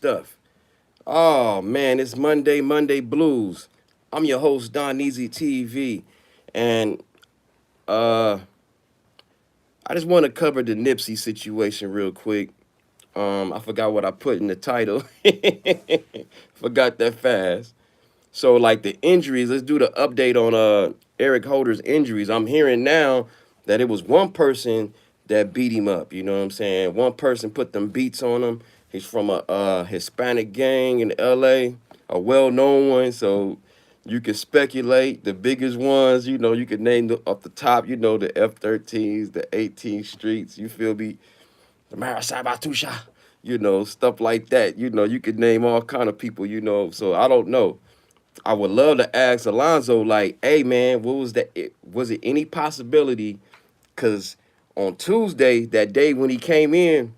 stuff. Oh man, it's Monday Blues. I'm your host, Don Easy TV, and uh, I just want to cover the Nipsey situation real quick. I forgot what I put in the title. Forgot that fast. So like the injuries, let's do the update on Eric Holder's injuries. I'm hearing now that it was one person that beat him up. You know what I'm saying? One person put them beats on him. He's from a Hispanic gang in LA, a well-known one. So you can speculate the biggest ones. You know, you could name the, up the top. You know, the F-13s, the 18th Streets. You feel me? The Marasabatusha. You know, stuff like that. You know, you could name all kind of people. You know, so I don't know. I would love to ask Alonzo, like, hey man, what was that? Was it any possibility? Because on Tuesday, that day when he came in,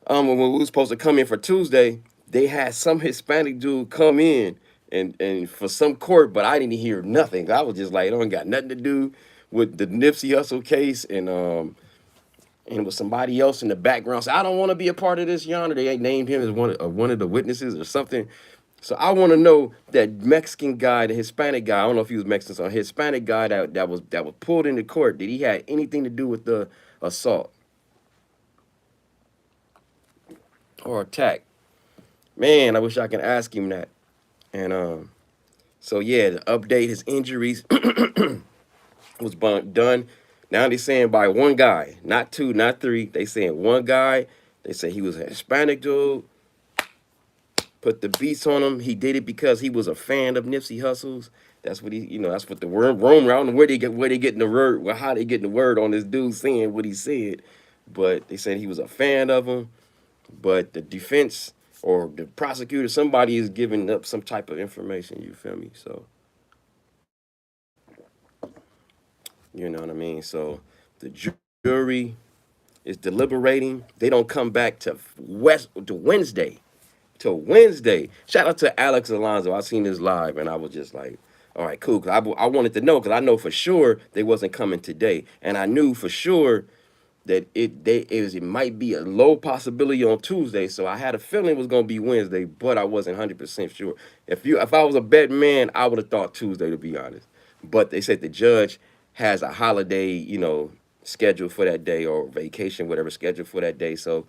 when we were supposed to come in for Tuesday, they had some Hispanic dude come in and for some court, but I didn't hear nothing. I was just like, it don't got nothing to do with the Nipsey Hussle case, and with somebody else in the background. So I don't want to be a part of this yonder. They named him as one of the witnesses or something. So I want to know that Mexican guy, the Hispanic guy. I don't know if he was Mexican, or Hispanic guy that was pulled into court. Did he have anything to do with the assault or attack? Man, I wish I could ask him that. And so yeah, to update his injuries was done. Now they saying by one guy, not two, not three. They saying one guy. They say he was a Hispanic dude. Put the beats on him. He did it because he was a fan of Nipsey Hussle's. That's what that's what the word roam around. Where they getting the word, well, how they getting the word on this dude saying what he said. But they said he was a fan of him. But the defense or the prosecutor, somebody is giving up some type of information. You feel me? So you know what I mean. So the jury is deliberating. They don't come back to Wednesday. Till Wednesday. Shout out to Alex Alonso. I seen this live and I was just like, all right, cool. Cause I wanted to know because I know for sure they wasn't coming today, and I knew for sure that it might be a low possibility on Tuesday. So I had a feeling it was gonna be Wednesday, but I wasn't 100% sure. If I was a betting man, I would have thought Tuesday, to be honest. But they said the judge has a holiday, scheduled for that day, or vacation, whatever scheduled for that day. So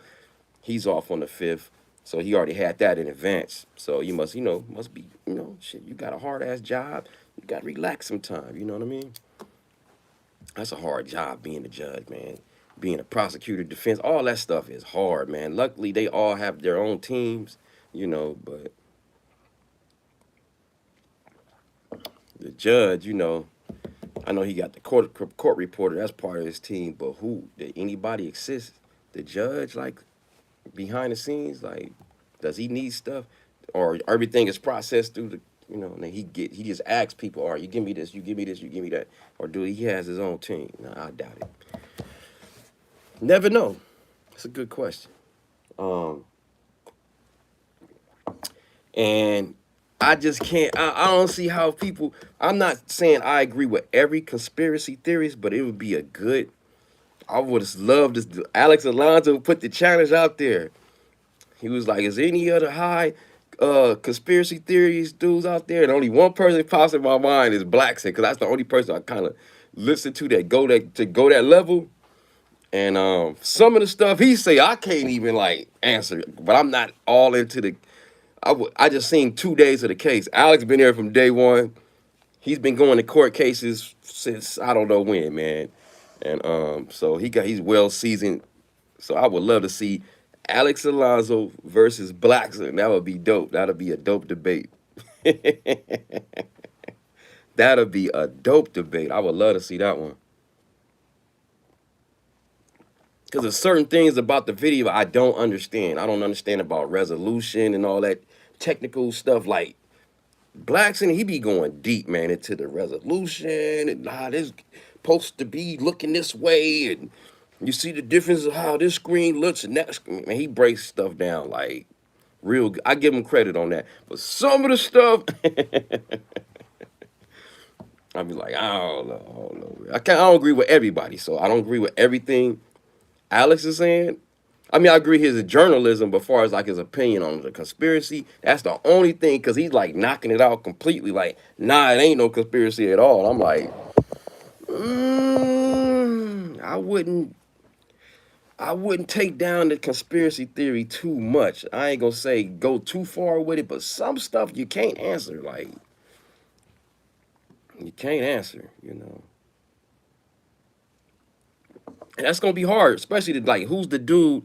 he's off on the 5th. So he already had that in advance. So you must be, shit, you got a hard ass job. You got to relax sometime. You know what I mean? That's a hard job being a judge, man. Being a prosecutor, defense, all that stuff is hard, man. Luckily, they all have their own teams, but the judge, I know he got the court reporter, that's part of his team, but who, did anybody assist the judge, like, behind the scenes? Like, does he need stuff, or everything is processed through the, and then he just asks people, all right, you give me this, you give me this, you give me that, or do he has his own team? No, I doubt it. Never know. It's a good question. Um, and I just can't. I don't see how people. I'm not saying I agree with every conspiracy theorist, but it would be a good. I would have loved this. Alex Alonso put the challenge out there. He was like, "Is there any other high conspiracy theories dudes out there?" And only one person pops in my mind is Blackson, because that's the only person I kind of listen to that go that level. And some of the stuff he say, I can't even like answer, but I'm not all into the. I just seen 2 days of the case. Alex been there from day one. He's been going to court cases since I don't know when, man. And so he's well seasoned. So I would love to see Alex Alonso versus Blackson. That would be dope. That'll be a dope debate. That'll be a dope debate. I would love to see that one. Because there's certain things about the video I don't understand. I don't understand about resolution and all that technical stuff. Like Blackson, he be going deep, man, into the resolution and how this supposed to be looking this way, and you see the difference of how this screen looks and that screen. Man, he breaks stuff down like real good. I give him credit on that. But some of the stuff, I be like, I don't know. I don't agree with everybody, so I don't agree with everything Alex is saying. I mean, I agree his journalism, but far as like his opinion on the conspiracy, that's the only thing because he's like knocking it out completely. Like, nah, it ain't no conspiracy at all. I'm like, I wouldn't. I wouldn't take down the conspiracy theory too much. I ain't gonna say go too far with it, but some stuff you can't answer. Like, you can't answer, you know. And that's gonna be hard, especially to, like, who's the dude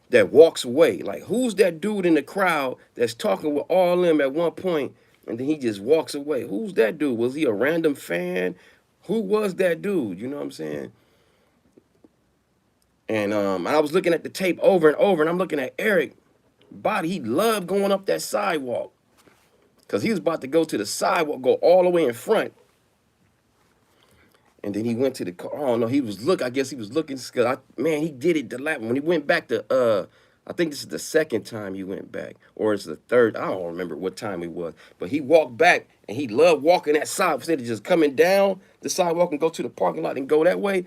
that walks away? Like, who's that dude in the crowd that's talking with all them at one point, and then he just walks away? Who's that dude? Was he a random fan? Who was that dude? You know what I'm saying? And I was looking at the tape over and over, and I'm looking at Eric body. He loved going up that sidewalk because he was about to go to the sidewalk, go all the way in front. And then he went to the car. Oh no, he was I guess he was looking. Cause man, he did it the last when he went back to. I think this is the second time he went back, or it's the third. I don't remember what time it was. But he walked back, and he loved walking that side instead of just coming down the sidewalk and go to the parking lot and go that way.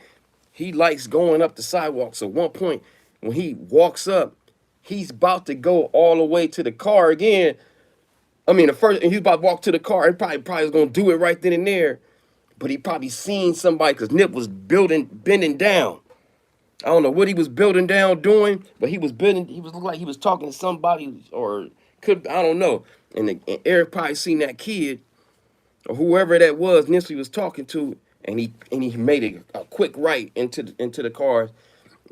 He likes going up the sidewalk. So one point when he walks up, he's about to go all the way to the car again. I mean, the first, and he's about to walk to the car. He probably was gonna do it right then and there. But he probably seen somebody because Nip was bending down. I don't know what he was building down doing, but he was bending. He was looked like he was talking to somebody, or I don't know. And Eric probably seen that kid or whoever that was Nipsey was talking to, and he made a quick right into the car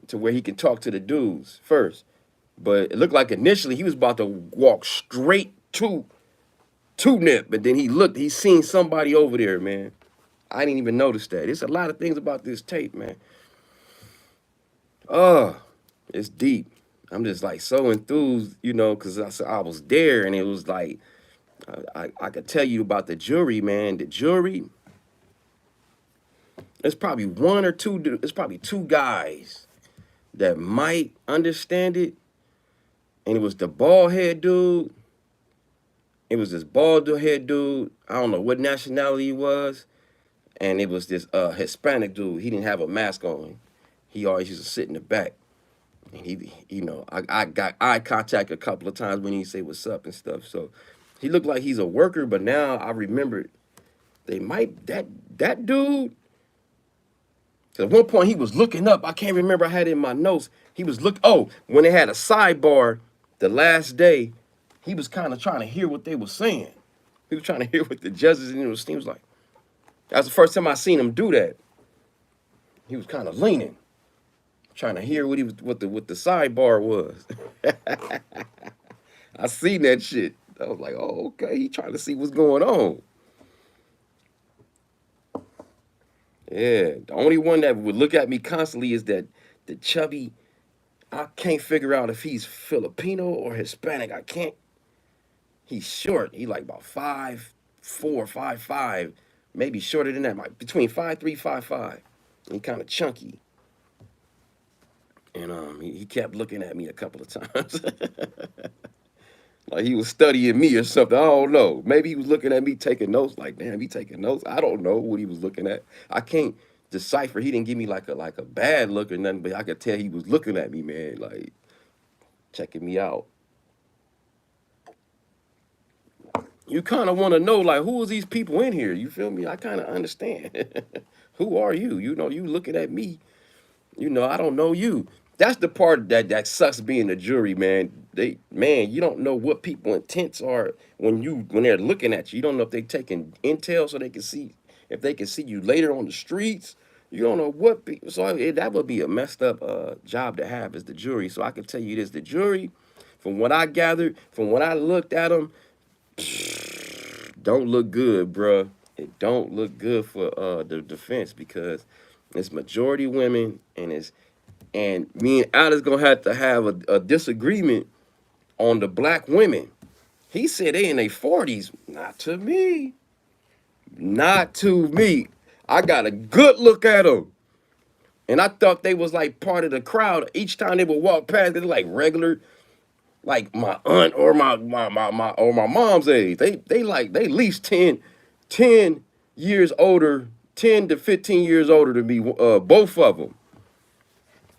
to where he could talk to the dudes first. But it looked like initially he was about to walk straight to Nip, but then he seen somebody over there, man. I didn't even notice that. It's a lot of things about this tape, man. It's deep. I'm just like so enthused, you know, because I was there and it was like, I could tell you about the jury, man. The jury, it's probably one or two, it's probably two guys that might understand it. And it was the bald head dude. It was this bald head dude. I don't know what nationality he was. And it was this Hispanic dude. He didn't have a mask on. He always used to sit in the back. And he, you know, I got eye contact a couple of times when he say what's up and stuff. So he looked like he's a worker, but now I remember they might that dude. At one point he was looking up. I can't remember. I had it in my notes. He was when they had a sidebar the last day, he was kind of trying to hear what they were saying. He was trying to hear what the judges and it was like. That's the first time I seen him do that. He was kind of leaning, trying to hear what the sidebar was. I seen that shit. I was like, oh, okay, he trying to see what's going on. Yeah, the only one that would look at me constantly is that the chubby. I can't figure out if he's Filipino or Hispanic. I can't. He's short. He like about 5'4", 5'5", maybe shorter than that. Like between 5'3", 5'5". He kind of chunky. And he kept looking at me a couple of times. Like he was studying me or something. I don't know. Maybe he was looking at me taking notes. Like, damn, he taking notes. I don't know what he was looking at. I can't decipher. He didn't give me like a bad look or nothing, but I could tell he was looking at me, man, like checking me out. You kind of want to know, like, who is these people in here? You feel me? I kind of understand. Who are you? You know, you looking at me. You know, I don't know you. That's the part that sucks being a jury, man. You don't know what people intents are when they're looking at you. You don't know if they taking intel so they can see if they can see you later on the streets. You don't know what people. So that would be a messed up job to have as the jury. So I can tell you this: the jury, from what I gathered, from what I looked at them, don't look good, bruh. It don't look good for the defense because it's majority women and me and Alice gonna have to have a disagreement on the black women. He said they in their 40s. Not to me. Not to me. I got a good look at them. And I thought they was like part of the crowd. Each time they would walk past, they're like regular, like my aunt or my mom's age. They at least 10 years older, 10 to 15 years older than me, both of them.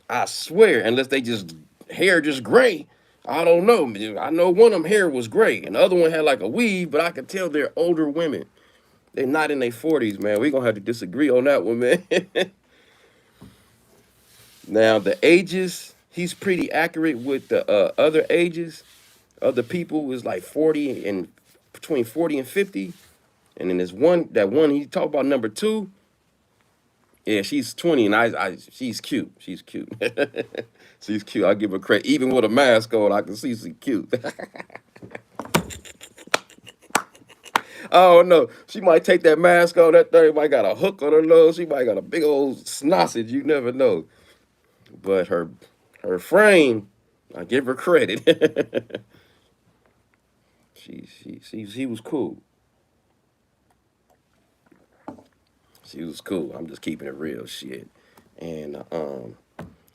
I swear, unless they just hair just gray. I don't know. I know one of them hair was gray, and the other one had like a weave, but I could tell they're older women. They're not in their 40s, man. We're gonna have to disagree on that one, man. Now the ages, he's pretty accurate with the other ages. Other people is like 40 and between 40 and 50. And then there's one he talked about number two. Yeah, she's 20 and she's cute. She's cute. She's cute. I give her credit. Even with a mask on, I can see she's cute. Oh no, she might take that mask on. That thing might got a hook on her nose. She might got a big old snossage. You never know. But her frame, I give her credit. She was cool. She was cool. I'm just keeping it real, shit. And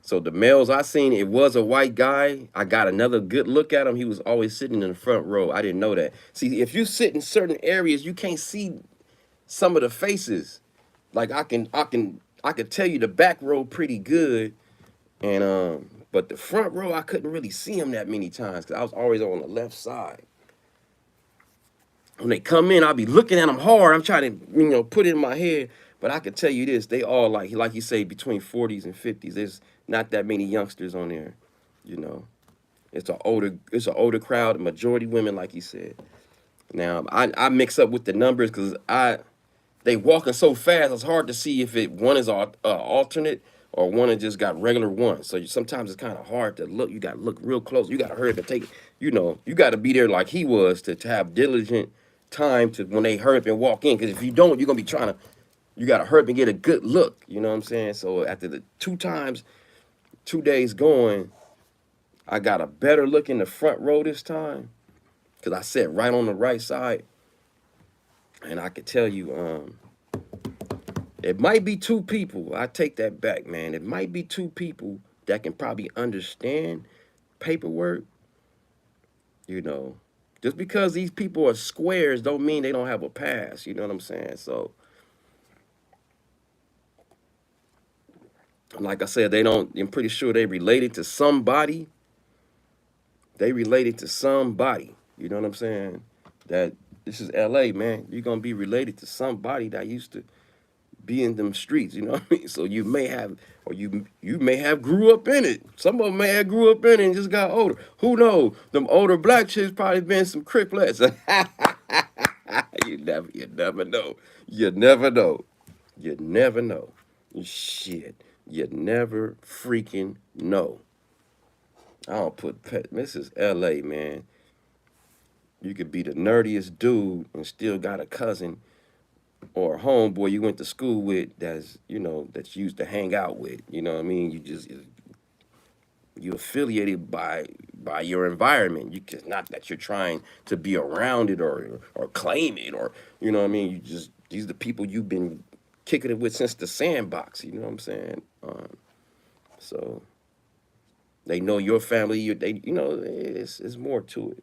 so the males I seen, it was a white guy. I got another good look at him. He was always sitting in the front row. I didn't know that. See, if you sit in certain areas, you can't see some of the faces. Like I could tell you the back row pretty good, and but the front row I couldn't really see him that many times because I was always on the left side. When they come in, I'll be looking at them hard. I'm trying to, put it in my head. But I can tell you this, they all like you say, between 40s and 50s. There's not that many youngsters on there, you know. It's an older crowd, majority women, like you said. Now I mix up with the numbers because they walking so fast. It's hard to see if one is alternate or one that just got regular ones. So sometimes it's kind of hard to look. You got to look real close. You got to hurry up and take. You got to be there like he was to have diligent time to when they hurry up and walk in. Because if you don't, you're gonna be trying to. You got to hurry up and get a good look. You know what I'm saying? So after the 2 days going, I got a better look in the front row this time because I sat right on the right side, and I could tell you, it might be two people. I take that back, man. It might be two people that can probably understand paperwork. You know, just because these people are squares don't mean they don't have a past. You know what I'm saying? So, like I said, they don't. I'm pretty sure they related to somebody. They related to somebody. You know what I'm saying? That this is L.A., man. You're gonna be related to somebody that used to be in them streets, you know what I mean? So you may have, or you may have grew up in it. Some of them may have grew up in it and just got older. Who knows? Them older black chicks probably been some cripplets. You never know. You never know. You never know. Shit. You never freaking know. I don't put pet. This is L.A., man. You could be the nerdiest dude and still got a cousin or a homeboy you went to school with that you used to hang out with. You know what I mean? You affiliated by your environment. You just not that you're trying to be around it or claim it or you know what I mean. These are the people you've been kicking it with since the sandbox. You know what I'm saying? So they know your family. It's more to it.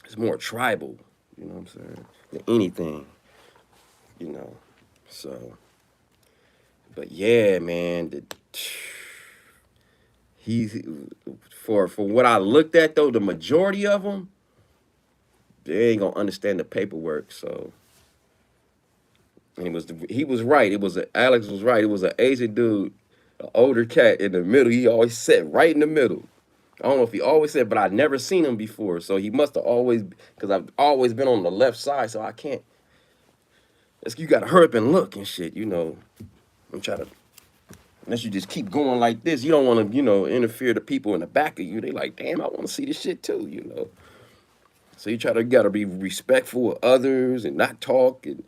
It's more tribal. You know what I'm saying? Than anything. You know. So. But yeah, man, he for what I looked at though, the majority of them, they ain't gonna understand the paperwork. So, and he was right. Alex was right. It was an Asian dude, an older cat in the middle. He always sat right in the middle. I don't know if he always said, but I'd never seen him before. So he must have always, because I've always been on the left side. So I can't. You gotta hurry up and look and shit. I'm trying to. Unless you just keep going like this, you don't want to, interfere the people in the back of you. They like, damn, I want to see this shit too. So you gotta be respectful of others and not talk. And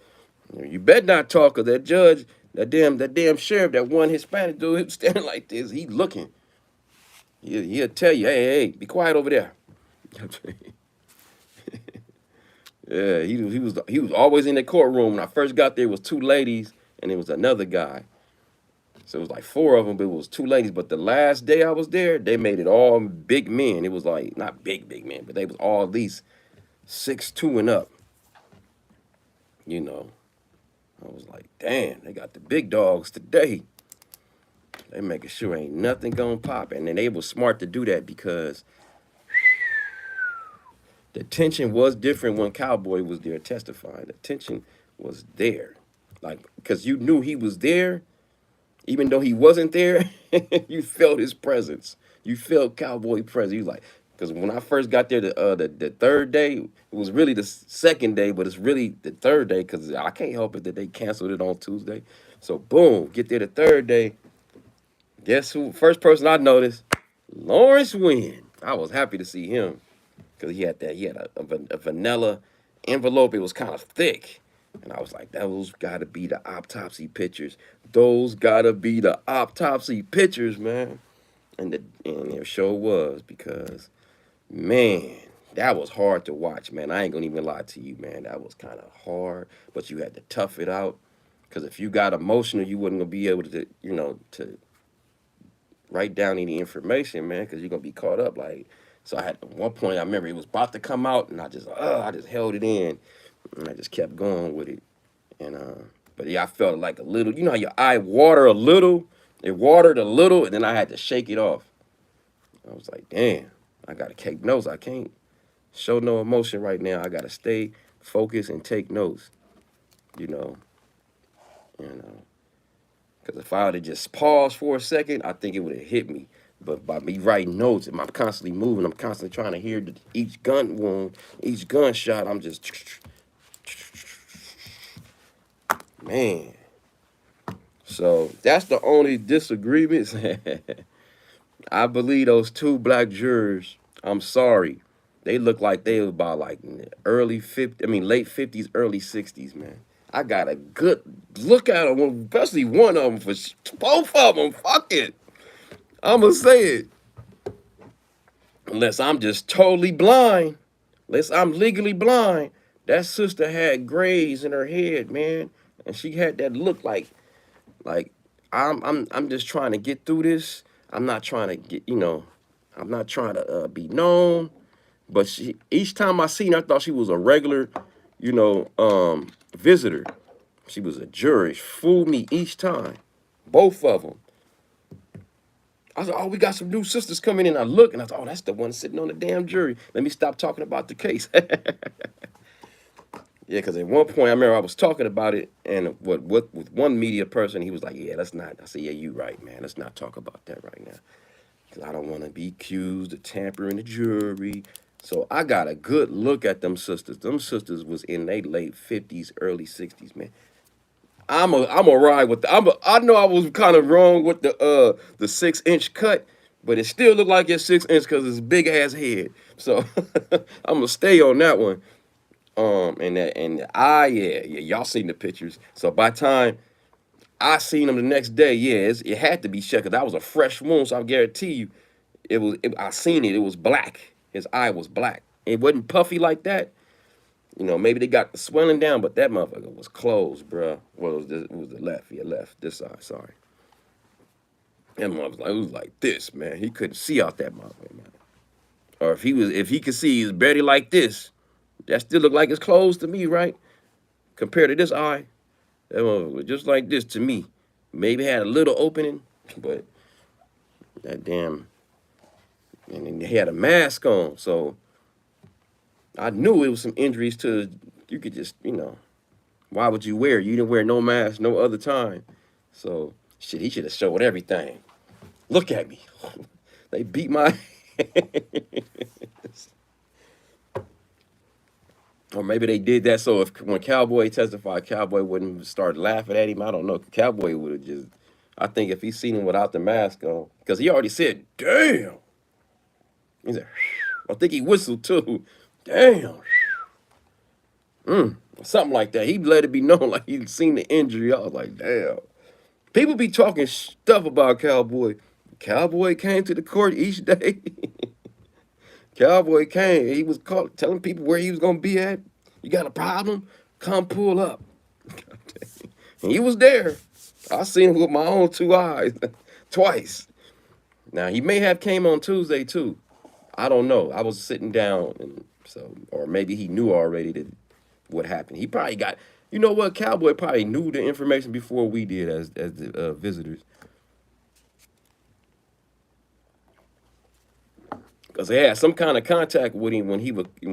you better not talk, cause that judge, that damn sheriff, that one Hispanic dude, he was standing like this. He looking. He'll tell you, hey, be quiet over there. Yeah, he was always in the courtroom. When I first got there, it was two ladies and it was another guy. So it was like four of them, but it was two ladies. But the last day I was there, they made it all big men. It was like, not big men, but they was all at least 6'2" and up. I was like, damn, they got the big dogs today. They making sure ain't nothing gonna pop. And then they was smart to do that because the tension was different when Cowboy was there testifying. The tension was there. Like, because you knew he was there, even though he wasn't there, you felt his presence. You felt Cowboy presence. You like, because when I first got there, the third day, it was really the second day, but it's really the third day because I can't help it that they canceled it on Tuesday. So boom, get there the third day. Guess who? First person I noticed, Lawrence Wynn. I was happy to see him because he had a vanilla envelope. It was kind of thick, and I was like, those got to be the autopsy pictures. Those got to be the autopsy pictures, man. And it sure was because, man, that was hard to watch, man. I ain't gonna even lie to you, man. That was kind of hard, but you had to tough it out because if you got emotional, you wasn't gonna be able to, to write down any information, man, because you're gonna be caught up. Like, so I had at one point I remember it was about to come out, and I just held it in, and I just kept going with it. And but yeah, I felt like a little. You know how your eye water a little? It watered a little, and then I had to shake it off. I was like, damn, I gotta take notes. I can't show no emotion right now. I gotta stay focused and take notes. You know, and because if I would have just paused for a second, I think it would have hit me. But by me writing notes, and I'm constantly moving, I'm constantly trying to hear each gun wound, each gunshot. I'm just, man. So that's the only disagreements. I believe those two black jurors, I'm sorry, they look like they were about like in the early 50s, I mean late 50s, early 60s, man. I got a good look at them, especially one of them, for both of them. Fuck it. I'm going to say it. Unless I'm just totally blind, unless I'm legally blind, that sister had grays in her head, man. And she had that look like I'm just trying to get through this. I'm not trying to get, I'm not trying to be known. But each time I seen her, I thought she was a regular, visitor. She was a jury. She fooled me each time. Both of them. I said, oh, we got some new sisters coming in. I look, and I thought, oh, that's the one sitting on the damn jury. Let me stop talking about the case. Yeah, because at one point, I remember I was talking about it, and with one media person, he was like, yeah, let's not. I said, yeah, you right, man. Let's not talk about that right now. Because I don't want to be accused of tampering the jury. So I got a good look at them sisters. Them sisters was in their late 50s, early 60s, man. I'm a ride with I know I was kind of wrong with the 6-inch cut, but it still looked like it's 6 inch because it's big ass head. So I'm gonna stay on that one. Yeah, y'all seen the pictures. So by the time I seen him the next day, yeah, it had to be checked. Cause that was a fresh wound, so I guarantee you, I seen it. It was black. His eye was black. It wasn't puffy like that. Maybe they got the swelling down, but that motherfucker was closed, bruh. Well, it was the left. Yeah, left. This side, sorry. That motherfucker was like this, man. He couldn't see out that motherfucker, man. Or if he could see, he's barely like this. That still look like it's closed to me, right? Compared to this eye, that motherfucker was just like this to me. Maybe had a little opening, but that damn. And then he had a mask on, so I knew it was some injuries to. You could just, why would you wear it? You didn't wear no mask no other time. So, shit, he should have showed everything. Look at me. They beat my Or maybe they did that so when Cowboy testified, Cowboy wouldn't start laughing at him. I don't know. Cowboy would have just, I think if he seen him without the mask on, because he already said, damn. He said, I think he whistled too. Damn. Something like that. He let it be known like he'd seen the injury. I was like, damn. People be talking stuff about Cowboy. Cowboy came to the court each day. Cowboy came. He was telling people where he was going to be at. You got a problem? Come pull up. And he was there. I seen him with my own 2 eyes twice. Now, he may have came on Tuesday, too. I don't know. I was sitting down, and so, or maybe he knew already that what happened. He probably got, you know what? Cowboy probably knew the information before we did as the visitors. because they had some kind of contact with him when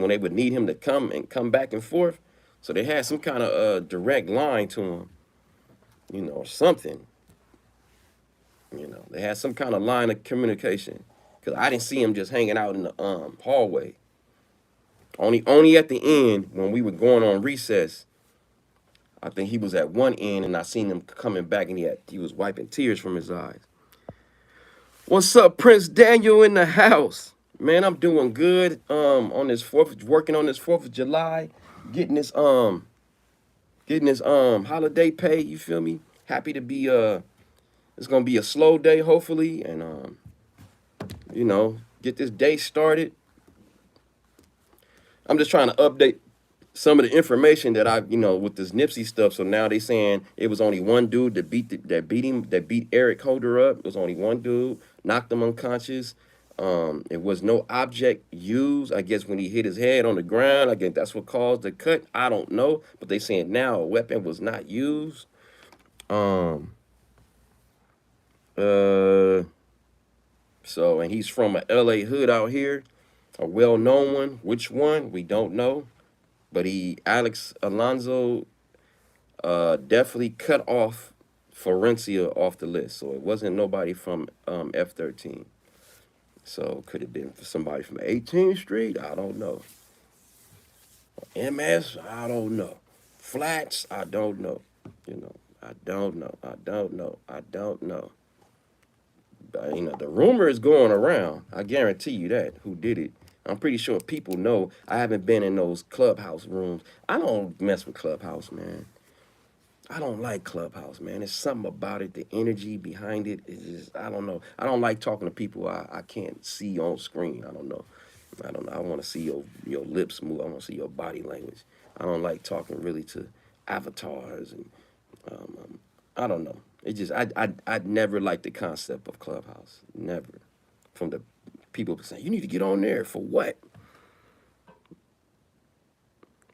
they would need him to come back and forth. So they had some kind of direct line to him, or something. They had some kind of line of communication. Because I didn't see him just hanging out in the hallway. Only at the end when we were going on recess. I think he was at one end, and I seen him coming back, and he was wiping tears from his eyes. What's up, Prince Daniel in the house? Man, I'm doing good. On this working on this 4th of July, getting this holiday pay. You feel me? Happy to be It's gonna be a slow day, hopefully, and get this day started. I'm just trying to update some of the information that with this Nipsey stuff. So now they saying it was only one dude that beat Eric Holder up. It was only one dude, knocked him unconscious. It was no object used. I guess when he hit his head on the ground, I guess that's what caused the cut. I don't know, but they saying now a weapon was not used. And he's from a LA hood out here, a well-known one. Which one? We don't know. But Alex Alonso, definitely cut off Florencia off the list. So it wasn't nobody from F13. So could have been somebody from 18th Street? I don't know. MS? I don't know. Flats? I don't know. I don't know. But, the rumor is going around. I guarantee you that. Who did it? I'm pretty sure people know. I haven't been in those clubhouse rooms. I don't mess with clubhouse, man. I don't like clubhouse, man. There's something about it. The energy behind it is just, I don't know. I don't like talking to people I can't see on screen. I don't know. I want to see your lips move. I want to see your body language. I don't like talking really to avatars and I don't know. It just I'd never liked the concept of clubhouse. Never. From the people saying you need to get on there for what?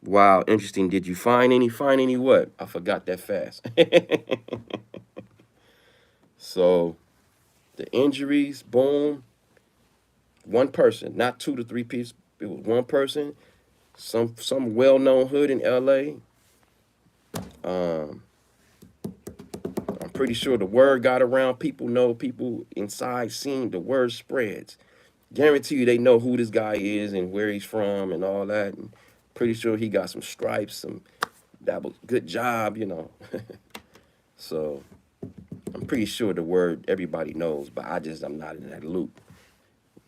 Wow, interesting. Did you find any what? I forgot that fast. So the injuries, boom. One person, not 2 to 3 people. It was one person. Some well-known hood in LA. I'm pretty sure the word got around. People know, people inside seeing the word spreads. Guarantee you they know who this guy is and where he's from and all that. And pretty sure he got some stripes, that was good job, So I'm pretty sure the word everybody knows, but I'm not in that loop.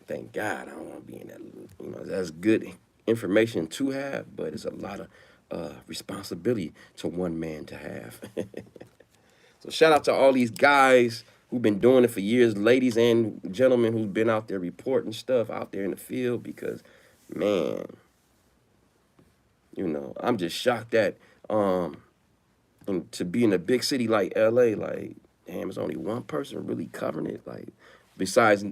Thank God I don't want to be in that loop. That's good information to have, but it's a lot of responsibility to one man to have. So shout out to all these guys who've been doing it for years, ladies and gentlemen who've been out there reporting stuff out there in the field, because, man, I'm just shocked that and to be in a big city like LA, like, damn, there's only one person really covering it, like, besides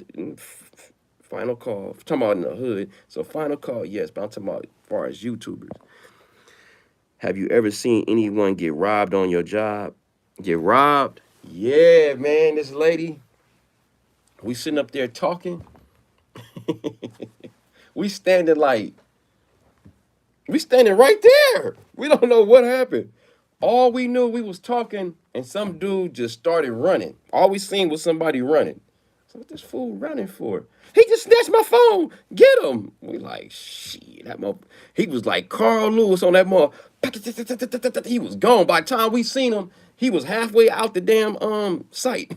Final Call. I'm talking about in the hood. So Final Call, yes, but I'm talking about as far as YouTubers. Have you ever seen anyone get robbed on your job? Get robbed? Yeah, man, this lady, we sitting up there talking. we standing right there. We don't know what happened. All we knew, we was talking, and some dude just started running. All we seen was somebody running. So what this fool running for? He just snatched my phone. Get him. We like, shit. He was like Carl Lewis on that mall. He was gone. By the time we seen him, he was halfway out the damn site.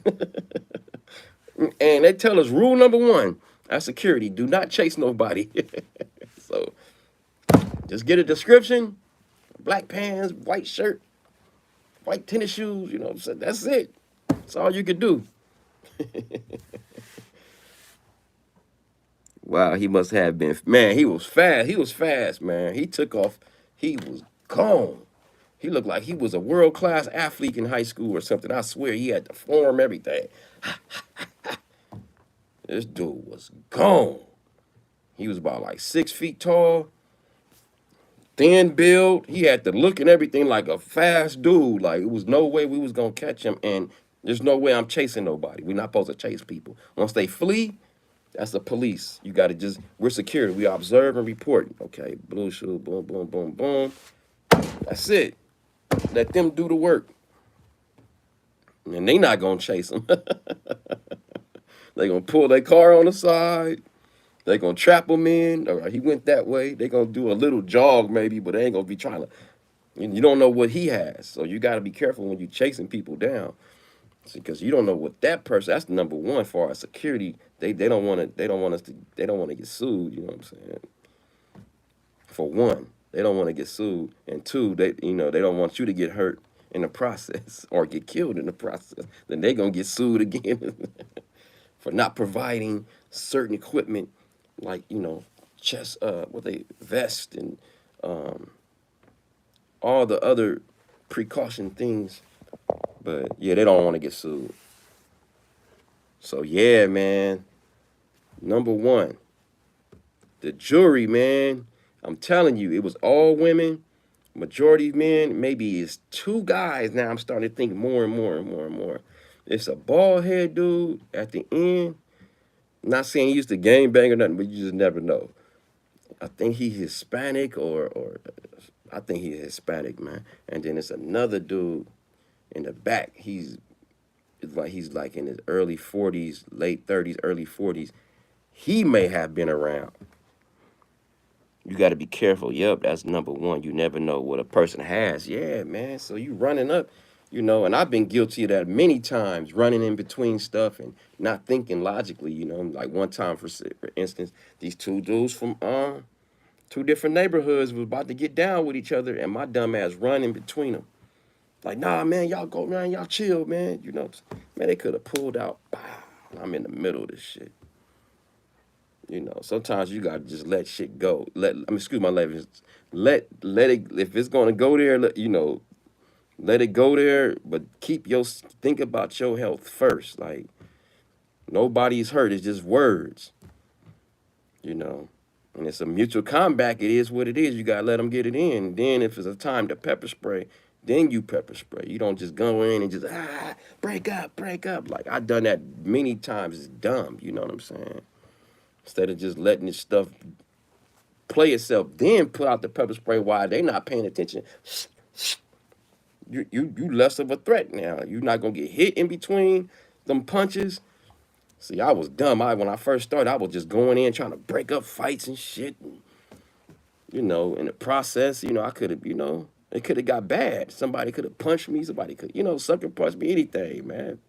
And they tell us rule number 1 at security: do not chase nobody. So just get a description: black pants, white shirt, white tennis shoes. So that's it. That's all you could do. Wow, he must have been, man, he was fast, man. He took off, he was gone. He looked like he was a world-class athlete in high school or something. I swear, he had the form, everything. This dude was gone. He was about like 6 feet tall, thin build. He had the look and everything like a fast dude. Like, it was no way we was going to catch him, and there's no way I'm chasing nobody. We're not supposed to chase people. Once they flee, That's the police. You got to just, we're security. We observe and report. Okay, blue shoe, boom, boom, boom, boom. That's it. Let them do the work. And they not going to chase them. They going to pull their car on the side. They going to trap him in. All right, he went that way. They going to do a little jog maybe, but they ain't going to be trying to, you don't know what he has. So you got to be careful when you chasing people down. Because you don't know what that person. That's number one for our security. They don't want to. They don't want us to. They don't want to get sued. You know what I'm saying? For one, they don't want to get sued, and two, they don't want you to get hurt in the process or get killed in the process. Then they gonna get sued again for not providing certain equipment, like chest, what they vest and all the other precaution things. But yeah, they don't want to get sued. So yeah, man. Number one, the jury, man. I'm telling you, it was all women, majority men. Maybe it's two guys now. I'm starting to think more and more and more and more. It's a bald head dude at the end. Not saying he used to gang bang or nothing, but you just never know. I think he's Hispanic or I think he's Hispanic, man. And then it's another dude in the back. He's like in his early 40s, late 30s, early 40s. He may have been around. You got to be careful. Yep, that's number one. You never know what a person has. Yeah, man. So you running up, and I've been guilty of that many times, running in between stuff and not thinking logically. Like one time, for instance, these two dudes from two different neighborhoods was about to get down with each other, and my dumb ass run in between them. Like, nah, man, y'all go, man, y'all chill, man. Man, they could have pulled out. Pow, I'm in the middle of this shit. Sometimes you gotta just let shit go. Excuse my language. Let it. If it's gonna go there, let it go there. But think about your health first. Like nobody's hurt. It's just words. And it's a mutual combat. It is what it is. You gotta let them get it in. Then if it's a time to pepper spray, then you pepper spray. You don't just go in and just break up, break up. Like I done that many times. It's dumb. You know what I'm saying? Instead of just letting this stuff play itself, then put out the pepper spray while they not paying attention. You less of a threat now. You're not gonna get hit in between them punches. See, I was dumb. When I first started, I was just going in trying to break up fights and shit. And, in the process, I could have, it could have got bad. Somebody could have punched me. Somebody could, sucker punch me, anything, man.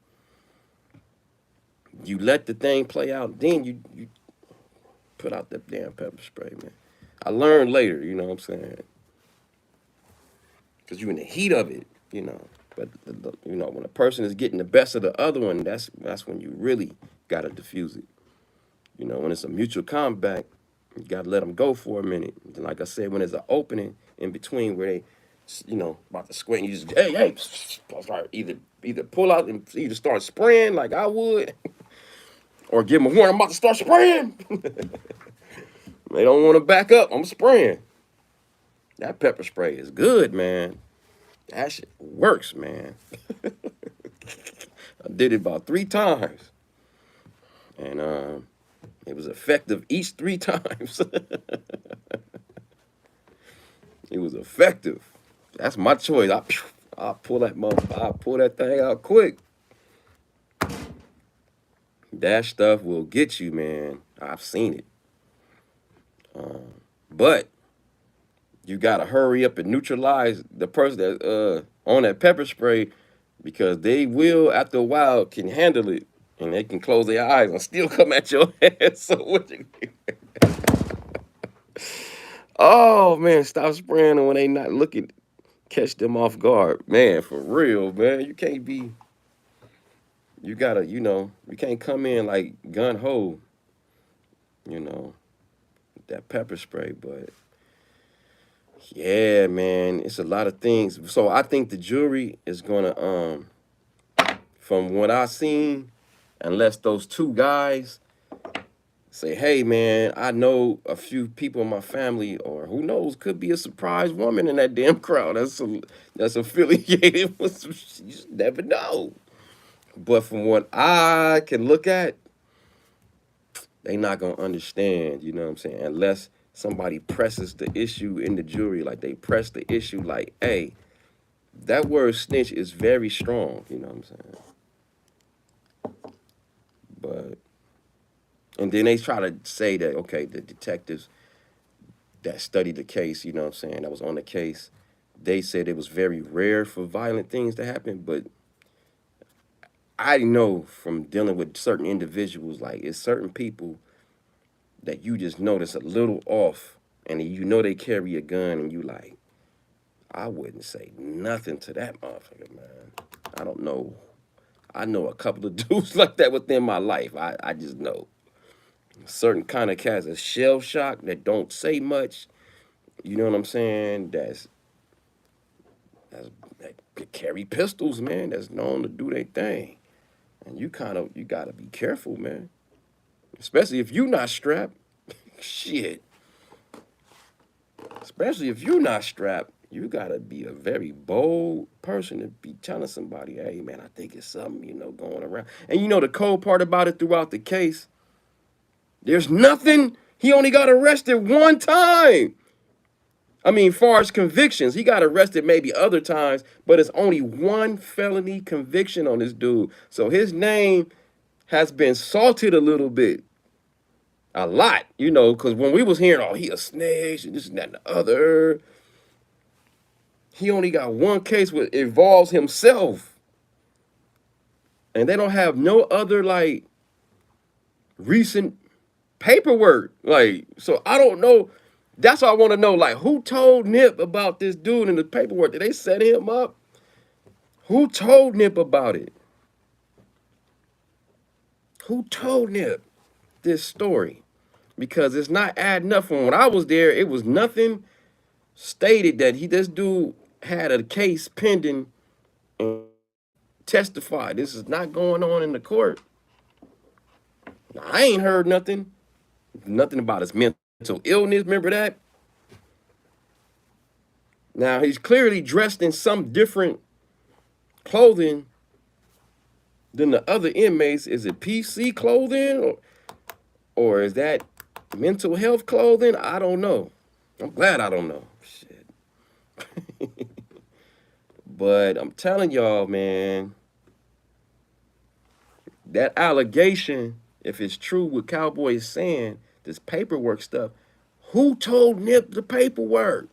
You let the thing play out, then you put out that damn pepper spray, man. I learned later, you know what I'm saying? Because you're in the heat of it, But, when a person is getting the best of the other one, that's when you really got to diffuse it. When it's a mutual combat, you got to let them go for a minute. And like I said, when there's an opening in between where they, about to squint, you just, hey, start either pull out and either start spraying like I would, or give them a warning, I'm about to start spraying. They don't want to back up. I'm spraying. That pepper spray is good, man. That shit works, man. I did it about 3 times. And it was effective each 3 times. It was effective. That's my choice. I'll pull that thing out quick. That stuff will get you, man. I've seen it. But you gotta hurry up and neutralize the person that on that pepper spray, because they will, after a while, can handle it, and they can close their eyes and still come at your head. So what you oh man, stop spraying them when they not looking. Catch them off guard, man. For real, man. You can't be. You gotta, you can't come in like gun ho. That pepper spray, but yeah, man, it's a lot of things. So I think the jury is gonna, from what I seen, unless those 2 guys say, hey, man, I know a few people in my family, or who knows, could be a surprise woman in that damn crowd that's affiliated with some shit. You just never know. But from what I can look at, they not gonna understand, you know what I'm saying, unless somebody presses the issue in the jury, like they press the issue like, hey, that word snitch is very strong, you know what I'm saying? But and then they try to say that, okay, the detectives that studied the case, you know what I'm saying, that was on the case, they said it was very rare for violent things to happen, but I know from dealing with certain individuals, like it's certain people that you just notice a little off, and you know they carry a gun, and you like, I wouldn't say nothing to that motherfucker, man. I don't know. I know a couple of dudes like that within my life. I just know certain kind of cats are shell shocked that don't say much. You know what I'm saying? That's that carry pistols, man. That's known to do their thing, and you gotta be careful, man. Especially if you not strapped. Shit. Especially if you're not strapped, you gotta be a very bold person to be telling somebody, hey man, I think it's something, going around. And the cold part about it throughout the case, there's nothing. He only got arrested one time. I mean, far as convictions, he got arrested maybe other times, but it's only one felony conviction on this dude. So his name has been salted a little bit. A lot, because when we was hearing, oh, he a snitch and this and that and the other, he only got one case which involves himself. And they don't have no other like recent paperwork. Like, so I don't know. That's why I want to know, like, who told Nip about this dude in the paperwork? Did they set him up? Who told Nip about it? Who told Nip this story? Because it's not adding up. From when I was there, it was nothing stated that this dude had a case pending and testified. This is not going on in the court. I ain't heard nothing about his mental illness. Remember that? Now he's clearly dressed in some different clothing than the other inmates. Is it PC clothing or is that mental health clothing? I don't know. I'm glad I don't know. Shit. But I'm telling y'all, man, that allegation, if it's true what Cowboy is saying, this paperwork stuff, who told Nip the paperwork?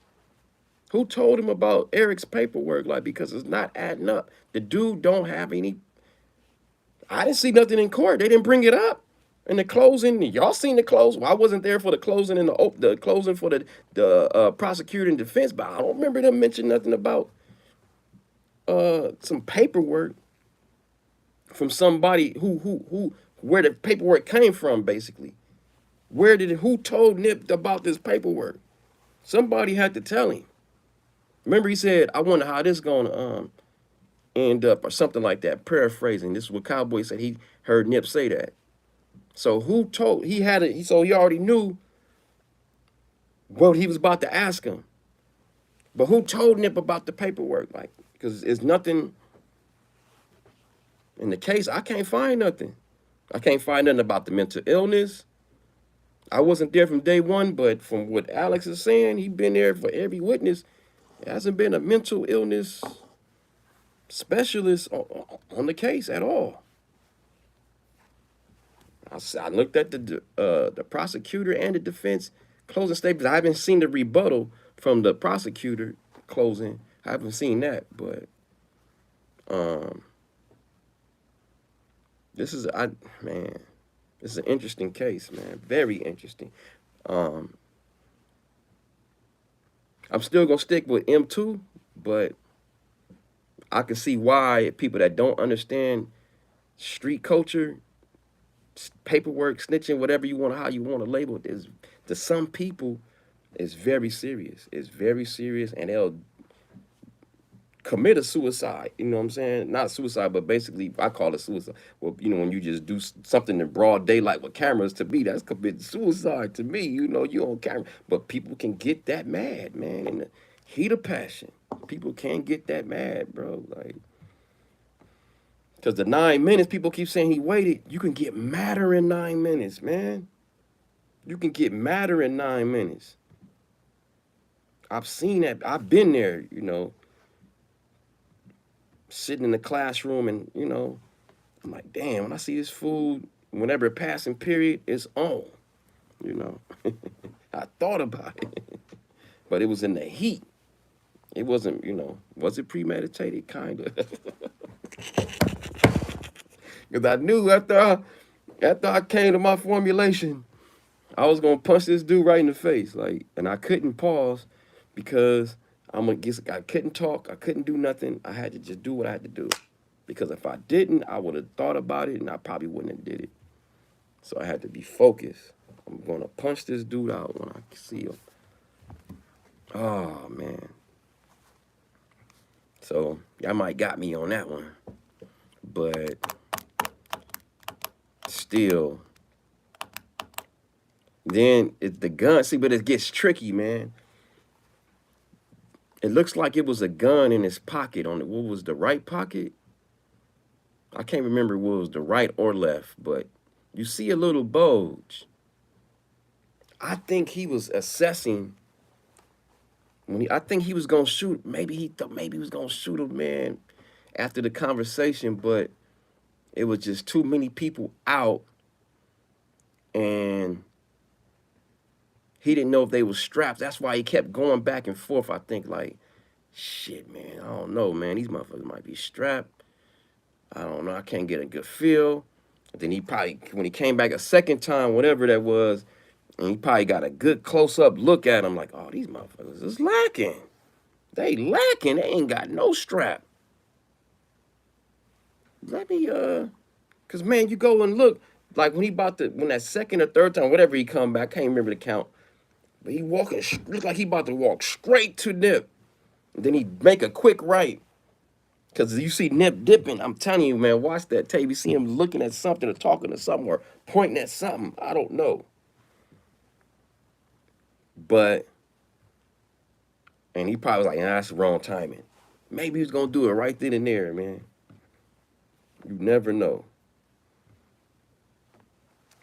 Who told him about Eric's paperwork? Like, because it's not adding up. The dude don't have any. I didn't see nothing in court. They didn't bring it up in the closing. Y'all seen the close? Well, I wasn't there for the closing and the closing for the prosecutor and defense, but I don't remember them mentioning nothing about some paperwork from somebody who where the paperwork came from, basically. Who told Nip about this paperwork? Somebody had to tell him. Remember, he said, I wonder how this gonna end up, or something like that, paraphrasing. This is what Cowboy said. He heard Nip say that. So who told, he had it, so he already knew what he was about to ask him. But who told Nip about the paperwork? Like, because it's nothing in the case. I can't find nothing. I can't find nothing about the mental illness. I wasn't there from day one, but from what Alex is saying, he's been there for every witness. There hasn't been a mental illness specialist on the case at all. I looked at the prosecutor and the defense closing statements. I haven't seen the rebuttal from the prosecutor closing. I haven't seen that, but this is man, this is an interesting case, man. Very interesting. I'm still gonna stick with M2, but I can see why people that don't understand street culture, paperwork, snitching, whatever you want, how you want to label it, is to some people, it's very serious. It's very serious, and they'll commit a suicide. You know what I'm saying? Not suicide, but basically, I call it suicide. Well, when you just do something in broad daylight with cameras, to me, that's committing suicide to me. You on camera. But people can get that mad, man, in the heat of passion. People can get that mad, bro. Like, because the 9 minutes, people keep saying he waited. You can get madder in 9 minutes, man. You can get madder in 9 minutes. I've seen that. I've been there, sitting in the classroom and, I'm like, damn, when I see this food, whenever a passing period is on, you know. I thought about it, but it was in the heat. It wasn't, was it premeditated? Kind of. Because I knew after I came to my formulation, I was gonna punch this dude right in the face, like, and I couldn't pause because I couldn't talk, I couldn't do nothing. I had to just do what I had to do, because if I didn't, I would have thought about it and I probably wouldn't have did it. So I had to be focused. I'm gonna punch this dude out when I see him. Oh man. So y'all might got me on that one, but still. Then it's the gun. See, but it gets tricky, man. It looks like it was a gun in his pocket. On it, what was the right pocket? I can't remember what was the right or left, but you see a little bulge. I think he was assessing I think he was gonna shoot. Maybe he thought maybe he was gonna shoot a man after the conversation, but it was just too many people out, and he didn't know if they was strapped. That's why he kept going back and forth. I think like, shit, man, I don't know, man. These motherfuckers might be strapped. I don't know. I can't get a good feel. Then he probably, when he came back a second time, whatever that was, and he probably got a good close-up look at him, like, oh, these motherfuckers is lacking. They lacking. They ain't got no strap. Let me, cause man, you go and look, like when that second or third time, whatever he come back, I can't remember the count, but he walking, look like he about to walk straight to Nip. And then he make a quick right. Cause you see Nip dipping, I'm telling you, man, watch that tape. You see him looking at something or talking to something or pointing at something. I don't know. But, and he probably was like, nah, that's the wrong timing. Maybe he was gonna do it right then and there, man. You never know.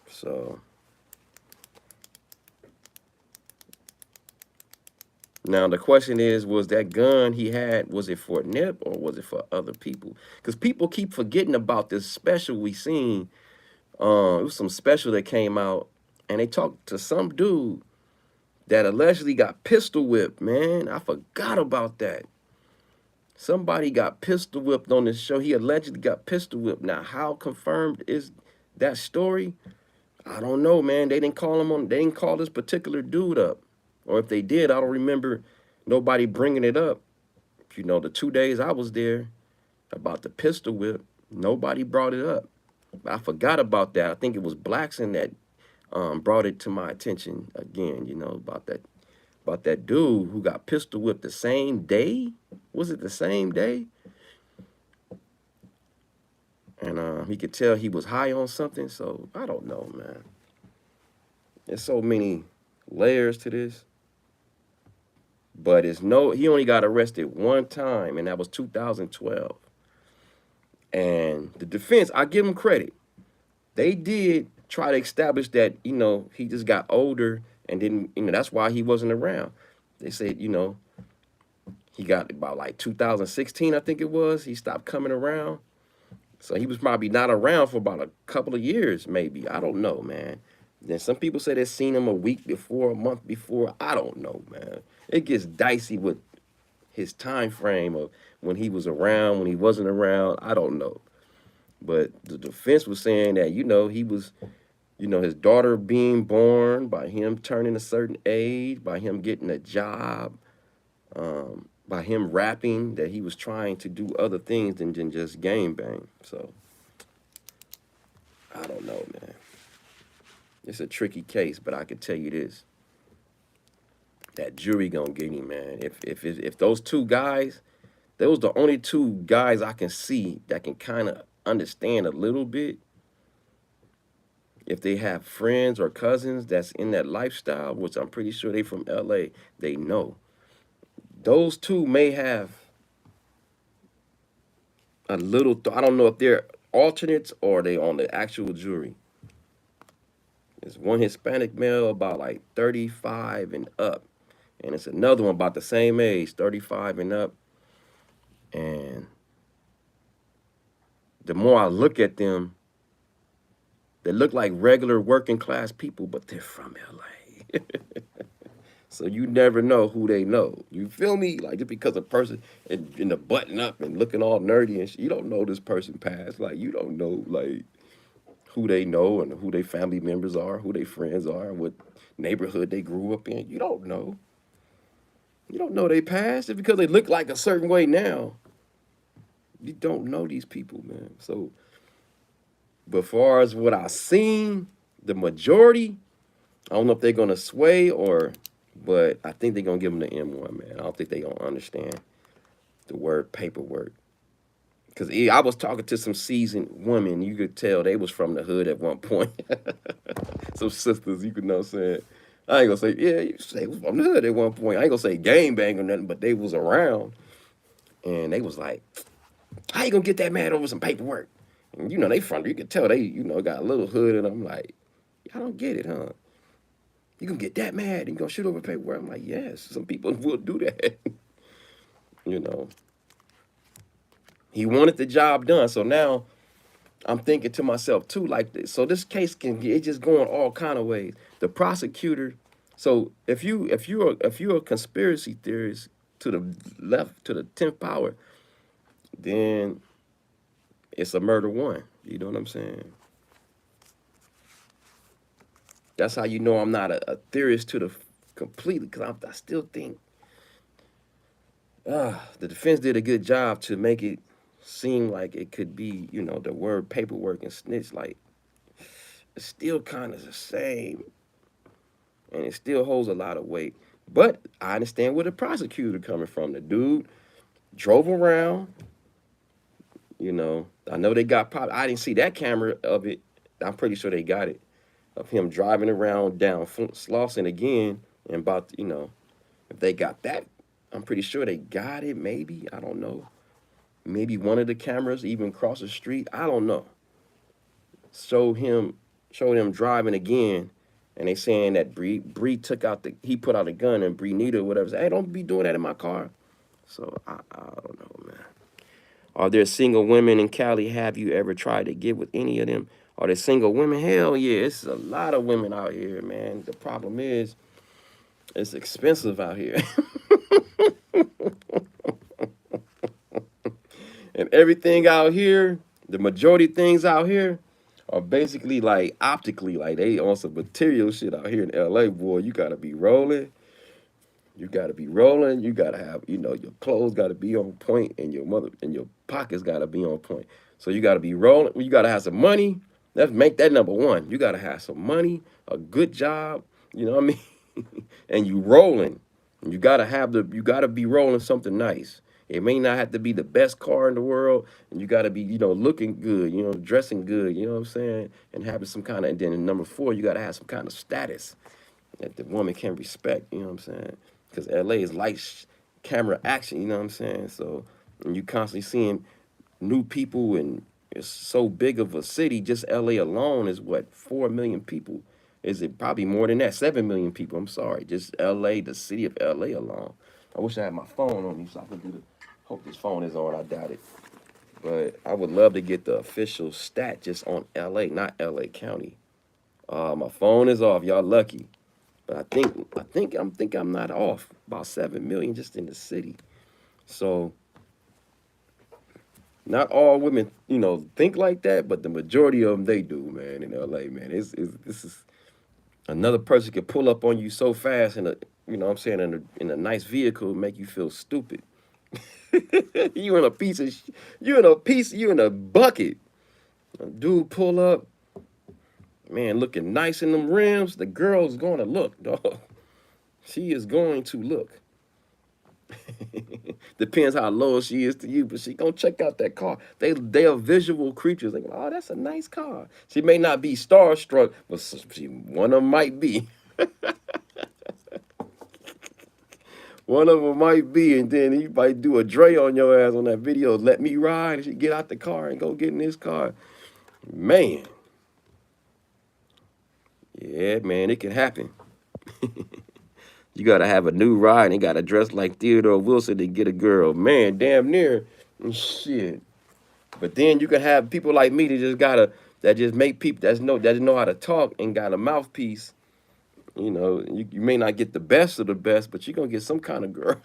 So now the question is, was that gun he had, was it for Nip or was it for other people? Because people keep forgetting about this special we seen. It was some special that came out, and they talked to some dude that allegedly got pistol whipped, man. I forgot about that. Somebody got pistol whipped on this show. He allegedly got pistol whipped. Now, how confirmed is that story? I don't know, man. They didn't call this particular dude up. Or if they did, I don't remember nobody bringing it up. The 2 days I was there about the pistol whip, nobody brought it up. I forgot about that. I think it was Blackson that brought it to my attention again, about that dude who got pistol whipped the same day. Was it the same day? And he could tell he was high on something. So I don't know, man. There's so many layers to this. But he only got arrested one time, and that was 2012. And the defense, I give them credit. They did try to establish that, he just got older and then, that's why he wasn't around. They said, he got about like 2016, I think it was. He stopped coming around. So he was probably not around for about a couple of years, maybe. I don't know, man. Then some people say they seen him a week before, a month before. I don't know, man. It gets dicey with his time frame of when he was around, when he wasn't around. I don't know. But the defense was saying that, he was, his daughter being born, by him turning a certain age, by him getting a job, by him rapping, that he was trying to do other things than just gang bang. So, I don't know, man. It's a tricky case, but I can tell you this. That jury gonna get him, man. If those two guys, those the only two guys I can see that can kind of understand a little bit. If they have friends or cousins that's in that lifestyle, which I'm pretty sure they from LA, they know. Those two may have a little, I don't know if they're alternates or they on the actual jury. There's one Hispanic male about like 35 and up, and it's another one about the same age, 35 and up. And the more I look at them, they look like regular working class people, but they're from LA. So you never know who they know. You feel me? Like just because a person in the button up and looking all nerdy and shit, you don't know this person past. Like you don't know like who they know and who their family members are, who their friends are, what neighborhood they grew up in. You don't know. You don't know they past. Just because they look like a certain way now, you don't know these people, man. So, but far as what I've seen, the majority, I don't know if they're gonna sway or, but I think they're gonna give them the M1, man. I don't think they gonna understand the word paperwork. Cause I was talking to some seasoned women, you could tell they was from the hood at one point. Some sisters, you could know what I'm saying. I ain't gonna say, yeah, you say was from the hood at one point. I ain't gonna say gang bang or nothing, but they was around. And they was like, how you gonna get that mad over some paperwork? And you know, they from, you could tell they, got a little hood and I'm like, I don't get it, huh? You gonna get that mad and you gonna shoot over paperwork? I'm like, yes, some people will do that. you know. He wanted the job done. So now I'm thinking to myself too, like this. So this case can get it just going all kind of ways. The prosecutor. So if you're a conspiracy theorist to the left, to the 10th power, then it's a murder one. You know what I'm saying? That's how you know I'm not a theorist to the completely, because I still think the defense did a good job to make it seem like it could be, the word paperwork and snitch, like it's still kind of the same, and it still holds a lot of weight. But I understand where the prosecutor coming from. The dude drove around, I know they got I didn't see that camera of it. I'm pretty sure they got it of him driving around down Slauson again, and about, if they got that, I'm pretty sure they got it. Maybe, I don't know. Maybe one of the cameras even across the street. I don't know. Showed him driving again, and they saying that Bree he put out a gun, and Bree Nita or whatever said, hey, don't be doing that in my car. So I don't know, man. Are there single women in Cali? Have you ever tried to get with any of them? Are there single women? Hell yeah, it's a lot of women out here, man. The problem is, it's expensive out here. And everything out here, the majority of things out here are basically like optically, like they on some material shit out here in LA, boy. You gotta be rolling. You gotta be rolling. You gotta have, your clothes gotta be on point, and your pockets gotta be on point. So you gotta be rolling. You gotta have some money. Let's make that number one. You gotta have some money, a good job. You know what I mean? And you rolling. You gotta be rolling something nice. It may not have to be the best car in the world, and you gotta be, looking good, dressing good, you know what I'm saying? And having some kind of, and then number four, you gotta have some kind of status that the woman can respect, you know what I'm saying? Because LA is lights, camera, action, you know what I'm saying? So, and you constantly seeing new people, and it's so big of a city. Just LA alone is what, 4 million people? Is it probably more than that? 7 million people, I'm sorry. Just LA, the city of LA alone. I wish I had my phone on me so I could do the, hope this phone is on, I doubt it. But I would love to get the official stat just on LA, not LA County. My phone is off, y'all lucky. But I think I'm not off. About 7 million just in the city. So not all women, think like that, but the majority of them they do, man. In LA, man, this is another person could pull up on you so fast in a, what I'm saying, in a nice vehicle, make you feel stupid. you in a piece of, you in a bucket. A dude pull up, man, looking nice in them rims. The girl's going to look, dog. She is going to look. Depends how low she is to you, but she gonna check out that car. They are visual creatures. Like, oh, that's a nice car. She may not be starstruck, but one of them might be. One of them might be, and then he might do a Dre on your ass on that video. Let me ride. And she get out the car and go get in his car. Man. Yeah, man, it can happen. You gotta have a new ride and you gotta dress like Theodore Wilson to get a girl. Man, damn near shit. But then you can have people like me that just make people that know how to talk and got a mouthpiece. You know, you may not get the best of the best, but you're gonna get some kind of girl.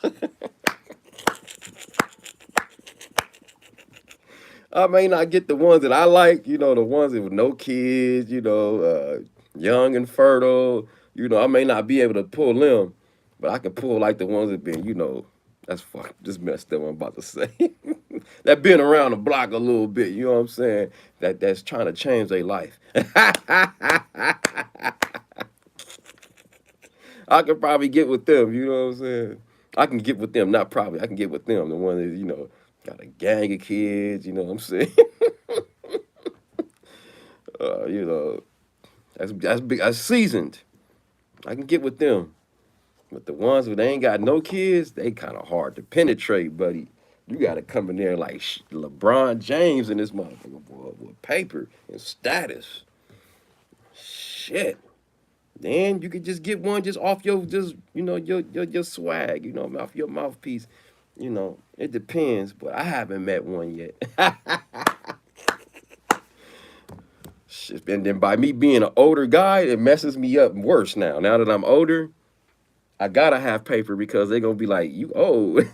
I may not get the ones that I like, you know, the ones with no kids, young and fertile. You know, I may not be able to pull them, but I can pull like the ones that been, that's fuck just messed up what I'm about to say. That been around the block a little bit, you know what I'm saying? That's trying to change their life. I could probably get with them, you know what I'm saying? I can get with them, not probably. I can get with them, the one that, got a gang of kids, you know what I'm saying? You know, that's big, that's seasoned. I can get with them. But the ones who they ain't got no kids, they kind of hard to penetrate, buddy. You got to come in there like LeBron James in this motherfucker, boy, with paper and status. Shit. Then you could just get one just off your swag, off your mouthpiece. It depends, but I haven't met one yet. Shit, and then by me being an older guy, it messes me up worse now. Now that I'm older, I gotta have paper because they're gonna be like, you old.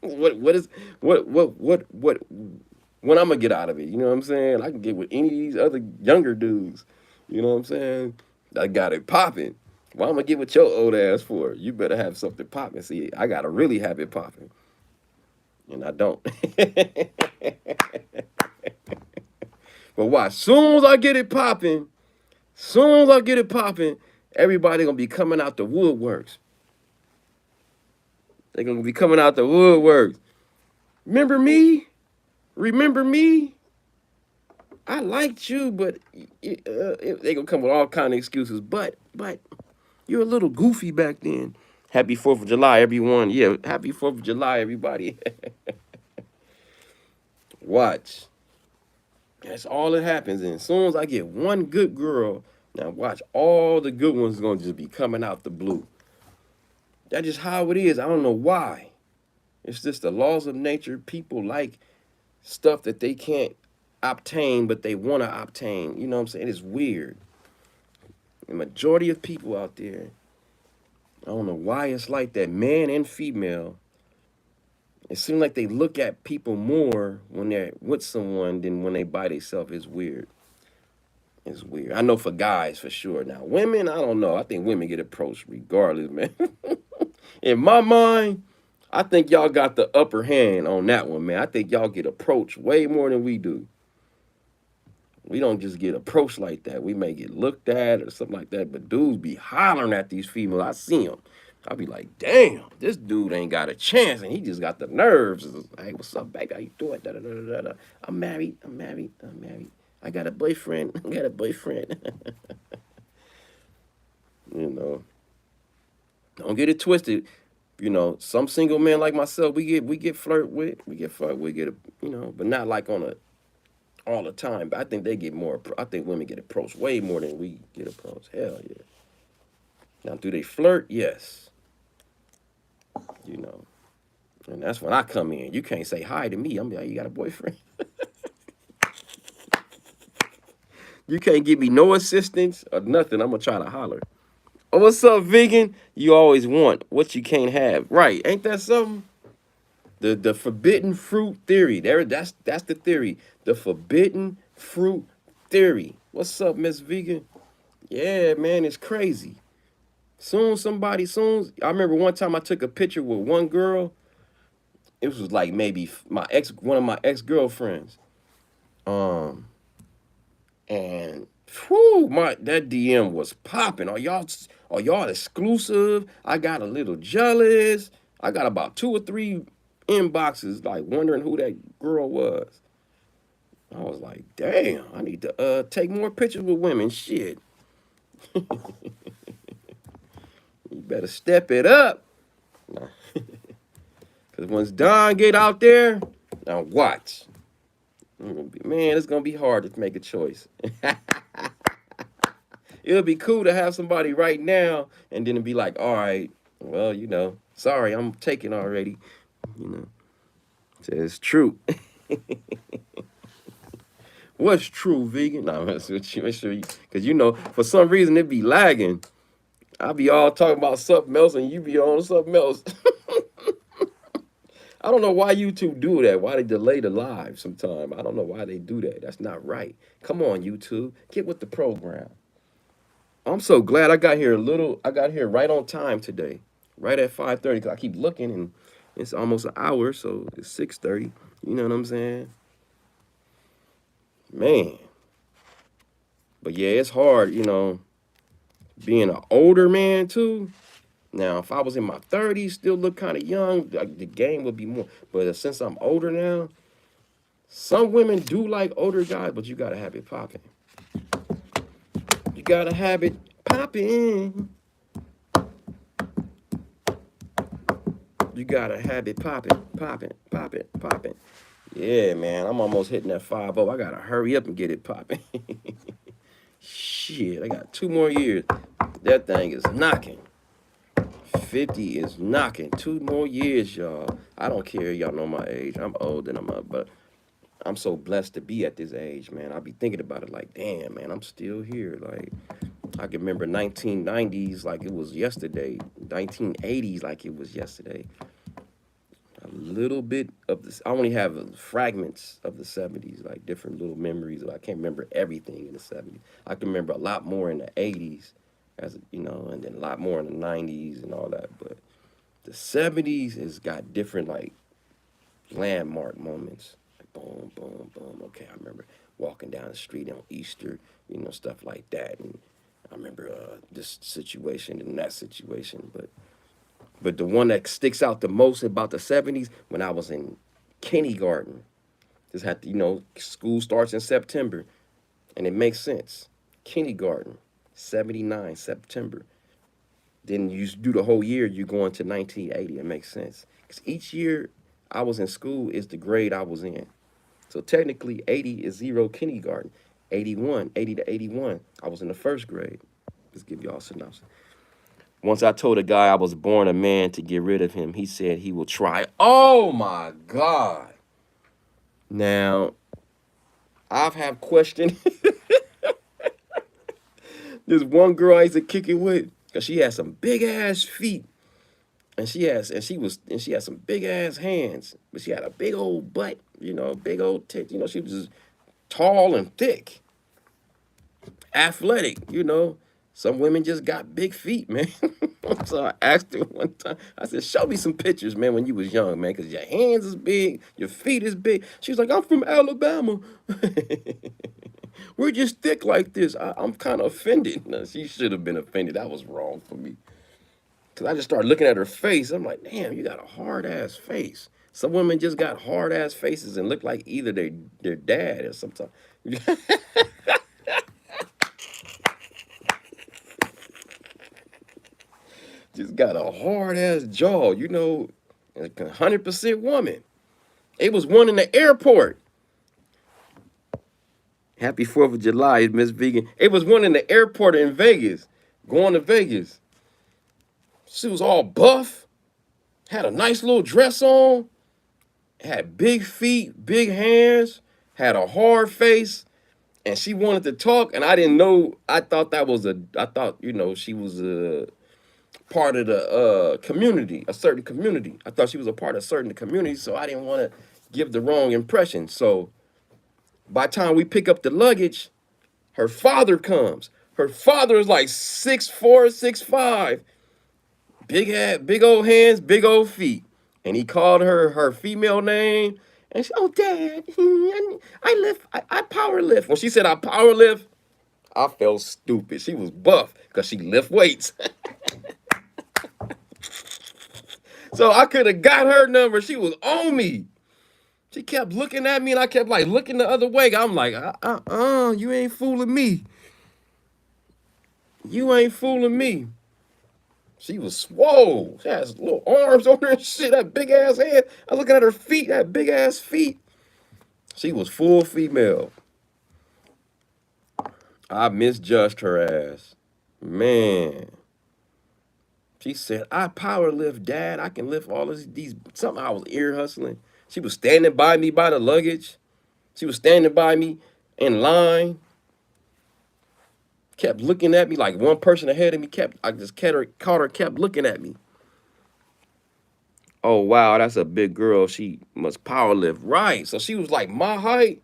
what is what when I'm gonna get out of it? You know what I'm saying? I can get with any of these other younger dudes. You know what I'm saying? I got it popping. Why I'm gonna get with your old ass for? You better have something popping. See, I gotta really have it popping. And I don't. But why? Soon as I get it popping, everybody gonna be coming out the woodworks. They're gonna be coming out the woodworks. Remember me? Remember me? I liked you, but they gonna come with all kind of excuses. But you're a little goofy back then. Happy 4th of July, everyone. Yeah, happy 4th of July, everybody. Watch. That's all that happens. And as soon as I get one good girl, now watch, all the good ones gonna just be coming out the blue. That's just how it is. I don't know why. It's just the laws of nature. People like stuff that they can't obtain, but they want to obtain. You know what I'm saying? It's weird. The majority of people out there, I don't know why it's like that, man and female. It seems like they look at people more when they're with someone than when they by themselves. It's weird. It's weird. I know for guys for sure. Now, women, I don't know. I think women get approached regardless, man. In my mind, I think y'all got the upper hand on that one, man. I think y'all get approached way more than we do. We don't just get approached like that. We may get looked at or something like that, but dudes be hollering at these females. I see them. I be like, damn, this dude ain't got a chance, and he just got the nerves. Hey, what's up, baby? How you doing? Da, da, da, da, da. I'm married. I got a boyfriend. I got a boyfriend. you know, don't get it twisted. Some single men like myself, we get flirt with, but not like on a all the time. But I think they get more. I think women get approached way more than we get approached. Hell yeah. Now, do they flirt? Yes. And that's when I come in. You can't say hi to me. I'm like, you got a boyfriend? You can't give me no assistance or nothing. I'm gonna try to holler. Oh, what's up, vegan? You always want what you can't have. Right. Ain't that something? The forbidden fruit theory. That's the theory. The forbidden fruit theory. What's up, Miss Vegan? Yeah, man, it's crazy. I remember one time I took a picture with one girl. It was like maybe one of my ex-girlfriends. And that DM was popping. Are y'all exclusive? I got a little jealous. I got about 2 or 3 inboxes like wondering who that girl was. I was like, damn, I need to take more pictures with women. Shit. You better step it up. Because once Don get out there, now watch. It's gonna be hard to make a choice. it'll be cool to have somebody right now, and then it'd be like, all right, well, sorry, I'm taken already. You know, so it's true. What's true, vegan? Nah, make sure you, because for some reason it be lagging. I be all talking about something else, and you be on something else. I don't know why YouTube do that. Why they delay the live sometime. I don't know why they do that. That's not right. Come on, YouTube. Get with the program. I'm so glad I got here right on time today. Right at 5:30. Cause I keep looking and it's almost an hour, so it's 6:30. You know what I'm saying? Man. But yeah, it's hard, being an older man too. Now, if I was in my 30s, still look kind of young, the game would be more. But since I'm older now, some women do like older guys, but you gotta have it popping. You gotta have it popping. You gotta have it popping, popping, popping, popping. Yeah, man, I'm almost hitting that 5-0. I gotta hurry up and get it popping. Shit, I got 2 more years. That thing is knocking. 50 is knocking. 2 more years, y'all. I don't care. Y'all know my age. I'm old and I'm up, but I'm so blessed to be at this age, man. I be thinking about it like, damn, man, I'm still here. Like, I can remember 1990s like it was yesterday, 1980s like it was yesterday. A little bit of this. I only have fragments of the 70s, like different little memories. I can't remember everything in the 70s. I can remember a lot more in the 80s, and then a lot more in the 90s and all that. But the 70s has got different like landmark moments. Like boom, boom, boom. Okay, I remember walking down the street on Easter, stuff like that. And I remember this situation and that situation. But the one that sticks out the most about the 70s, when I was in kindergarten, just had to, school starts in September, and it makes sense. Kindergarten, 79, September. Then you do the whole year, you go into 1980. It makes sense. Because each year I was in school is the grade I was in. So technically, 80 is zero kindergarten. 81, 80 to 81, I was in the first grade. Let's give y'all a synopsis. Once I told a guy I was born a man to get rid of him, he said he will try. Oh my God. Now, I've had questioned this one girl I used to kick it with, because she had some big ass feet. And she had some big ass hands, but she had a big old butt, big old tit. She was just tall and thick, athletic. Some women just got big feet, man. So I asked her one time. I said, "Show me some pictures, man, when you was young, man, because your hands is big, your feet is big." She was like, "I'm from Alabama. We're just thick like this." I'm kind of offended. No, she should have been offended. That was wrong for me. Because I just started looking at her face. I'm like, damn, you got a hard-ass face. Some women just got hard-ass faces and look like either their dad or something. Just got a hard-ass jaw, 100% woman. It was one in the airport. Happy 4th of July, Miss Vegan. It was one in the airport in Vegas, going to Vegas. She was all buff, had a nice little dress on, had big feet, big hands, had a hard face, and she wanted to talk, and I didn't know. I thought she was a part of the community, a certain community. I thought she was a part of a certain community, so I didn't want to give the wrong impression. So by the time we pick up the luggage, her father comes. Her father is like 6'4", 6'5", big head, big old hands, big old feet. And he called her female name. And she, "Oh, Dad, I power lift." When she said I power lift, I felt stupid. She was buff because she lift weights. So I could have got her number. She was on me. She kept looking at me, and I kept like looking the other way. I'm like, you ain't fooling me. You ain't fooling me. She was swole. She has little arms on her and shit, that big ass head. I looking at her feet, that big ass feet. She was full female. I misjudged her ass. Man. She said, I power lift, Dad. I can lift all of these. Somehow I was ear hustling. She was standing by me by the luggage. She was standing by me in line. Kept looking at me like one person ahead of me. I just caught her, kept looking at me. Oh, wow, that's a big girl. She must power lift. Right. So she was like my height,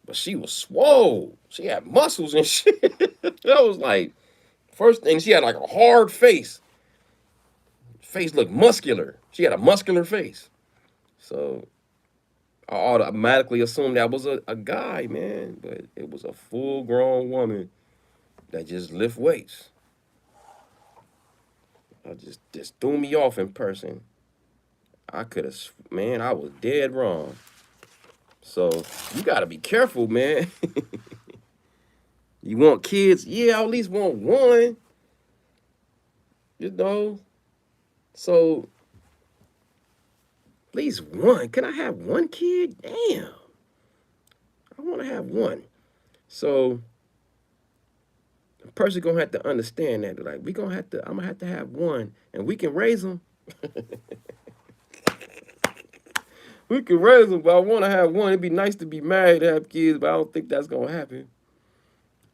but she was swole. She had muscles and shit. I was like, first thing, she had like a hard face. Face looked muscular. She had a muscular face. So I automatically assumed that was a guy, man. But it was a full grown woman that just lift weights. I just threw me off in person. I could have, man, I was dead wrong. So you gotta be careful, man. You want kids? Yeah, I at least want one. You know? So at least one. Can I have one kid? Damn. I wanna have one. So the person gonna have to understand that. Like, I'm gonna have to have one. And we can raise them. We can raise them, but I wanna have one. It'd be nice to be married, to have kids, but I don't think that's gonna happen.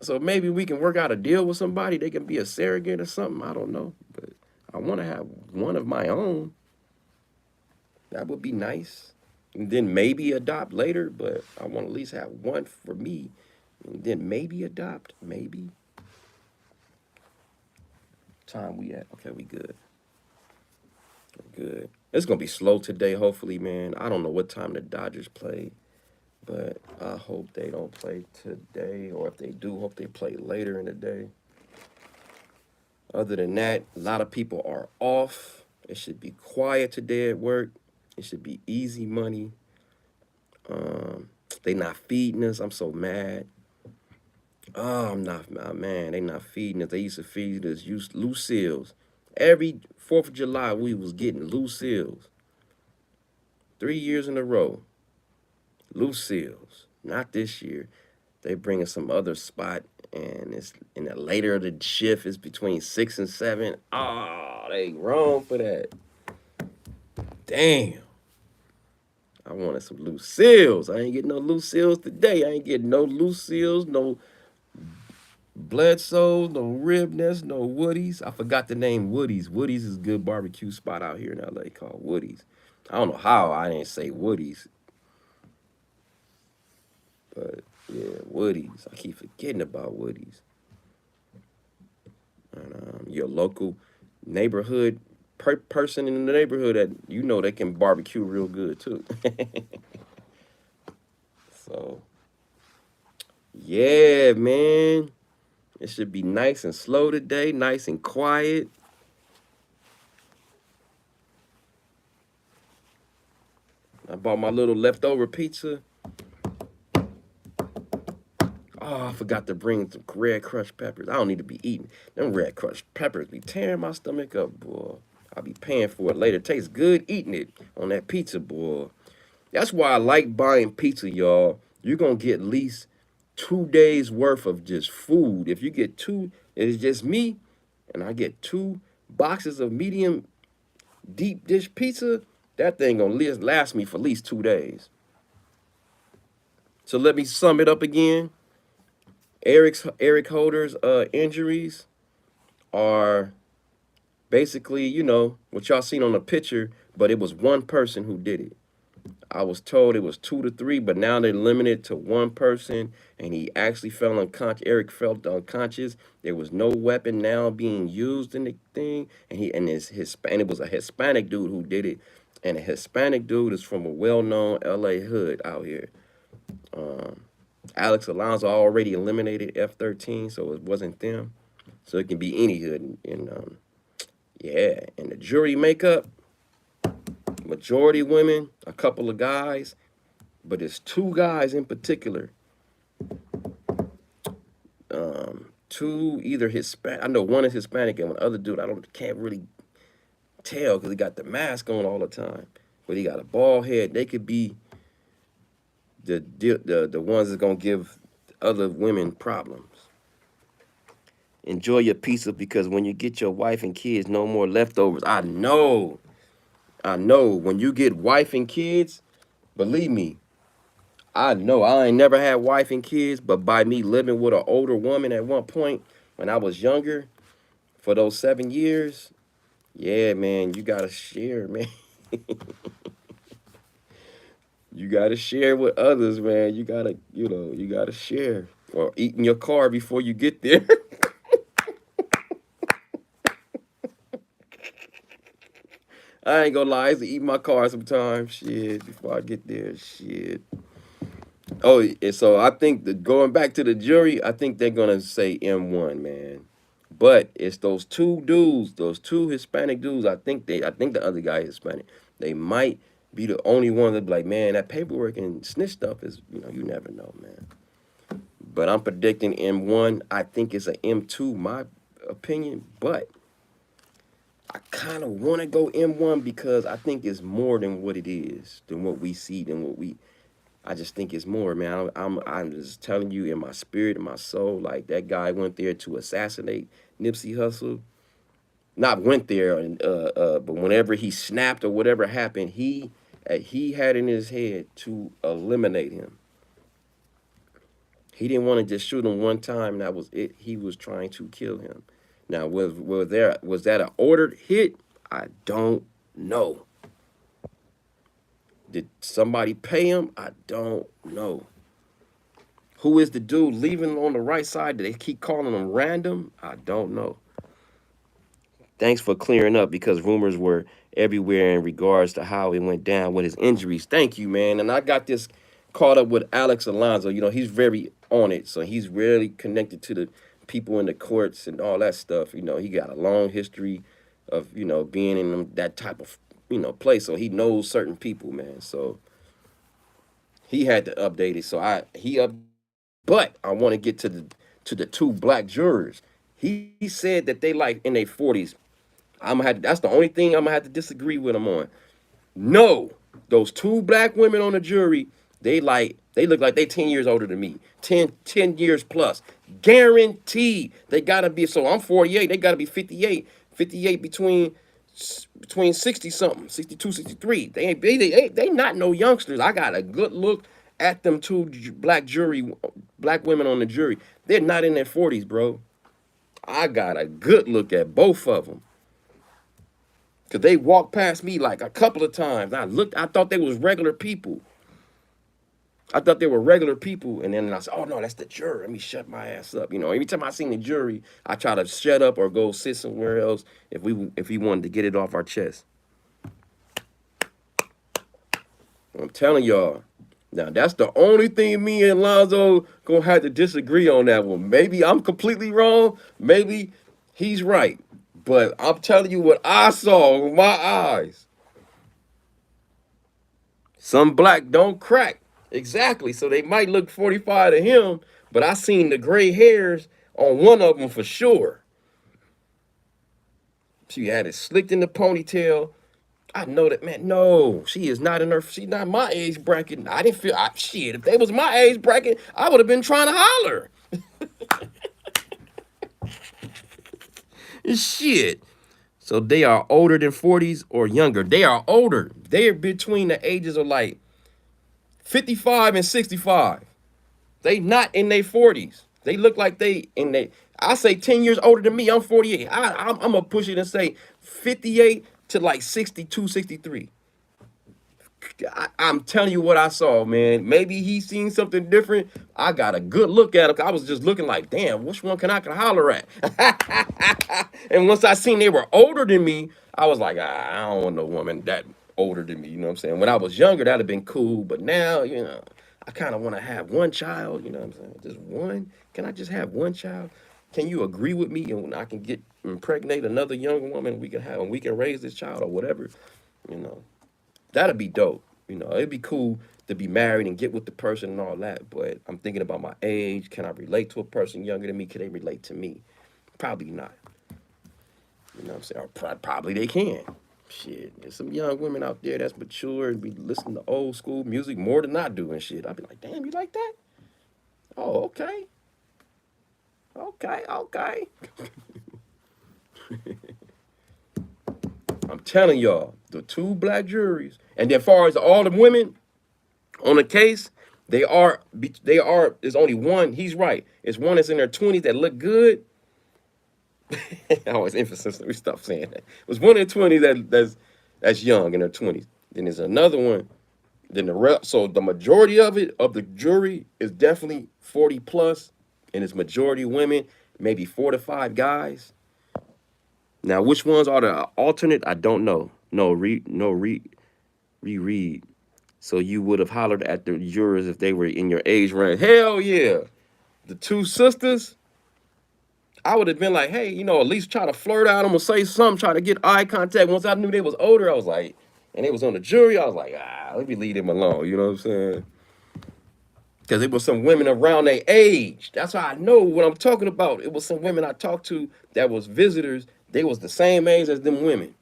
So maybe we can work out a deal with somebody. They can be a surrogate or something. I don't know. But I want to have one of my own. That would be nice. And then maybe adopt later, but I want to at least have one for me. And then maybe adopt. Maybe. Time we at? Okay, we good. We're good. It's going to be slow today, hopefully, man. I don't know what time the Dodgers play, but I hope they don't play today. Or if they do, hope they play later in the day. Other than that, a lot of people are off. It should be quiet today at work. It should be easy money. They not feeding us. I'm so mad. Oh, I'm not, man. They not feeding us. They used to feed us Lucille's. Every 4th of July, we was getting Lucille's. 3 years in a row. Lucille's. Not this year. They bring us some other spot, and it's in the later of the shift. It's between 6 and 7. Oh, they wrong for that. Damn. I wanted some Lucille's. I ain't getting no Lucille's today. I ain't getting no Lucille's, no Bledsoe's, no Rib Nest, no Woody's. I forgot the name Woody's. Woody's is a good barbecue spot out here in LA called Woody's. I don't know how I didn't say Woody's. But yeah, Woody's. I keep forgetting about Woody's. And your local neighborhood person in the neighborhood that you know they can barbecue real good too. So yeah, man. It should be nice and slow today, nice and quiet. I bought my little leftover pizza. Oh, I forgot to bring some red crushed peppers. I don't need to be eating. Them red crushed peppers be tearing my stomach up, boy. I'll be paying for it later. It tastes good eating it on that pizza, boy. That's why I like buying pizza, y'all. You're going to get at least 2 days worth of just food. If you get two, it's just me, and I get 2 boxes of medium deep dish pizza, that thing gonna last me for at least 2 days. So let me sum it up again. Eric Holder's injuries are basically, what y'all seen on the picture, but it was one person who did it. I was told it was 2 to 3, but now they're limited to one person, and he actually fell unconscious. Eric felt unconscious. There was no weapon now being used in the thing, and it was a Hispanic dude who did it, and a Hispanic dude is from a well-known LA hood out here. Alex Alonso already eliminated F-13, so it wasn't them. So it can be any hood, and yeah, and the jury makeup. Majority women, a couple of guys, but it's 2 guys in particular. Two either Hispanic. I know one is Hispanic and one other dude. Can't really tell because he got the mask on all the time, but he got a bald head. They could be the ones that's gonna give other women problems. Enjoy your pizza because when you get your wife and kids, no more leftovers. I know. When you get wife and kids, believe me, I know. I ain't never had wife and kids, but by me living with an older woman at one point when I was younger, for those 7 years, yeah, man, you gotta share, man. You gotta share with others, man. You gotta share. Or eat in your car before you get there. I ain't gonna lie, I used to eat in my car sometimes. Shit, before I get there. Shit. Oh, and so I think going back to the jury, I think they're gonna say M1, man. But it's those two dudes, those two Hispanic dudes. I think the other guy is Hispanic. They might be the only one that be like, man, that paperwork and snitch stuff is, you never know, man. But I'm predicting M1. I think it's an M2, my opinion. But I kind of want to go M1 because I think it's more than what it is, than what we see, than what we. I just think it's more, man. I'm just telling you in my spirit, in my soul, like that guy went there to assassinate Nipsey Hussle. Not went there, but whenever he snapped or whatever happened, he had in his head to eliminate him. He didn't want to just shoot him one time. That was it. He was trying to kill him. Now, was that an ordered hit? I don't know. Did somebody pay him? I don't know. Who is the dude leaving on the right side? Do they keep calling him random? I don't know. Thanks for clearing up because rumors were everywhere in regards to how it went down with his injuries. Thank you, man. And I got this caught up with Alex Alonso. He's very on it, so he's really connected to the people in the courts and all that stuff. He got a long history of being in that type of place, so he knows certain people, man. So he had to update it. So he up, but I want to get to the two black jurors. He said that they like in their 40s. That's the only thing I'm gonna have to disagree with him on. No, those two black women on the jury, they look like they 10 years older than me. 10 years plus. Guaranteed. They gotta be, so I'm 48, they gotta be 58. 58 between 60 something, 62, 63. They not no youngsters. I got a good look at them two black women on the jury. They're not in their 40s, bro. I got a good look at both of them. Cause they walked past me like a couple of times. I thought they was regular people. I thought they were regular people, and then I said, "Oh no, that's the jury. Let me shut my ass up." Every time I seen the jury, I try to shut up or go sit somewhere else if we wanted to get it off our chest. I'm telling y'all. Now that's the only thing me and Lonzo gonna have to disagree on that one. Maybe I'm completely wrong. Maybe he's right. But I'm telling you what I saw with my eyes. Some black don't crack. Exactly. So they might look 45 to him, but I seen the gray hairs on one of them for sure. She had it slicked in the ponytail. I know that, man. No, she is not she's not my age bracket. I didn't feel, shit, if they was my age bracket, I would have been trying to holler. Shit. So they are older than 40s or younger. They are older. They are between the ages of like 55 and 65. They not in their 40s. They look like they in their, I say 10 years older than me. I'm 48. I'm going to push it and say 58 to like 62, 63. I'm telling you what I saw, man. Maybe he seen something different. I got a good look at him. I was just looking like, damn, which one can I holler at? And once I seen they were older than me, I was like, I don't want no woman that older than me. You know what I'm saying? When I was younger, that'd have been cool. But now, I kind of want to have one child. You know what I'm saying? Just one. Can I just have one child? Can you agree with me? And I can impregnate another young woman. We can raise this child or whatever. You know. That'd be dope. It'd be cool to be married and get with the person and all that. But I'm thinking about my age. Can I relate to a person younger than me? Can they relate to me? Probably not. You know what I'm saying? Or probably they can. Shit, there's some young women out there that's mature and be listening to old school music more than I do and shit. I'd be like, damn, you like that? Oh, okay. Okay, okay. I'm telling y'all, the two black juries, and as far as all the women on the case, they are. There's only one. He's right. It's one that's in their 20s that look good. I always emphasize. Let me stop saying that. There's one in their 20s that's young in their 20s. Then there's another one. Then the rest. So the majority of it of the jury is definitely 40 plus, and it's majority women, maybe 4 to 5 guys. Now, which ones are the alternate? I don't know. Reread. So you would have hollered at the jurors if they were in your age range. Hell yeah. The two sisters, I would have been like, hey, at least try to flirt at them or say something, try to get eye contact. Once I knew they was older, I was like, and they was on the jury, I was like, let me leave them alone. You know what I'm saying? Because it was some women around their age. That's how I know what I'm talking about. It was some women I talked to that was visitors. They was the same age as them women.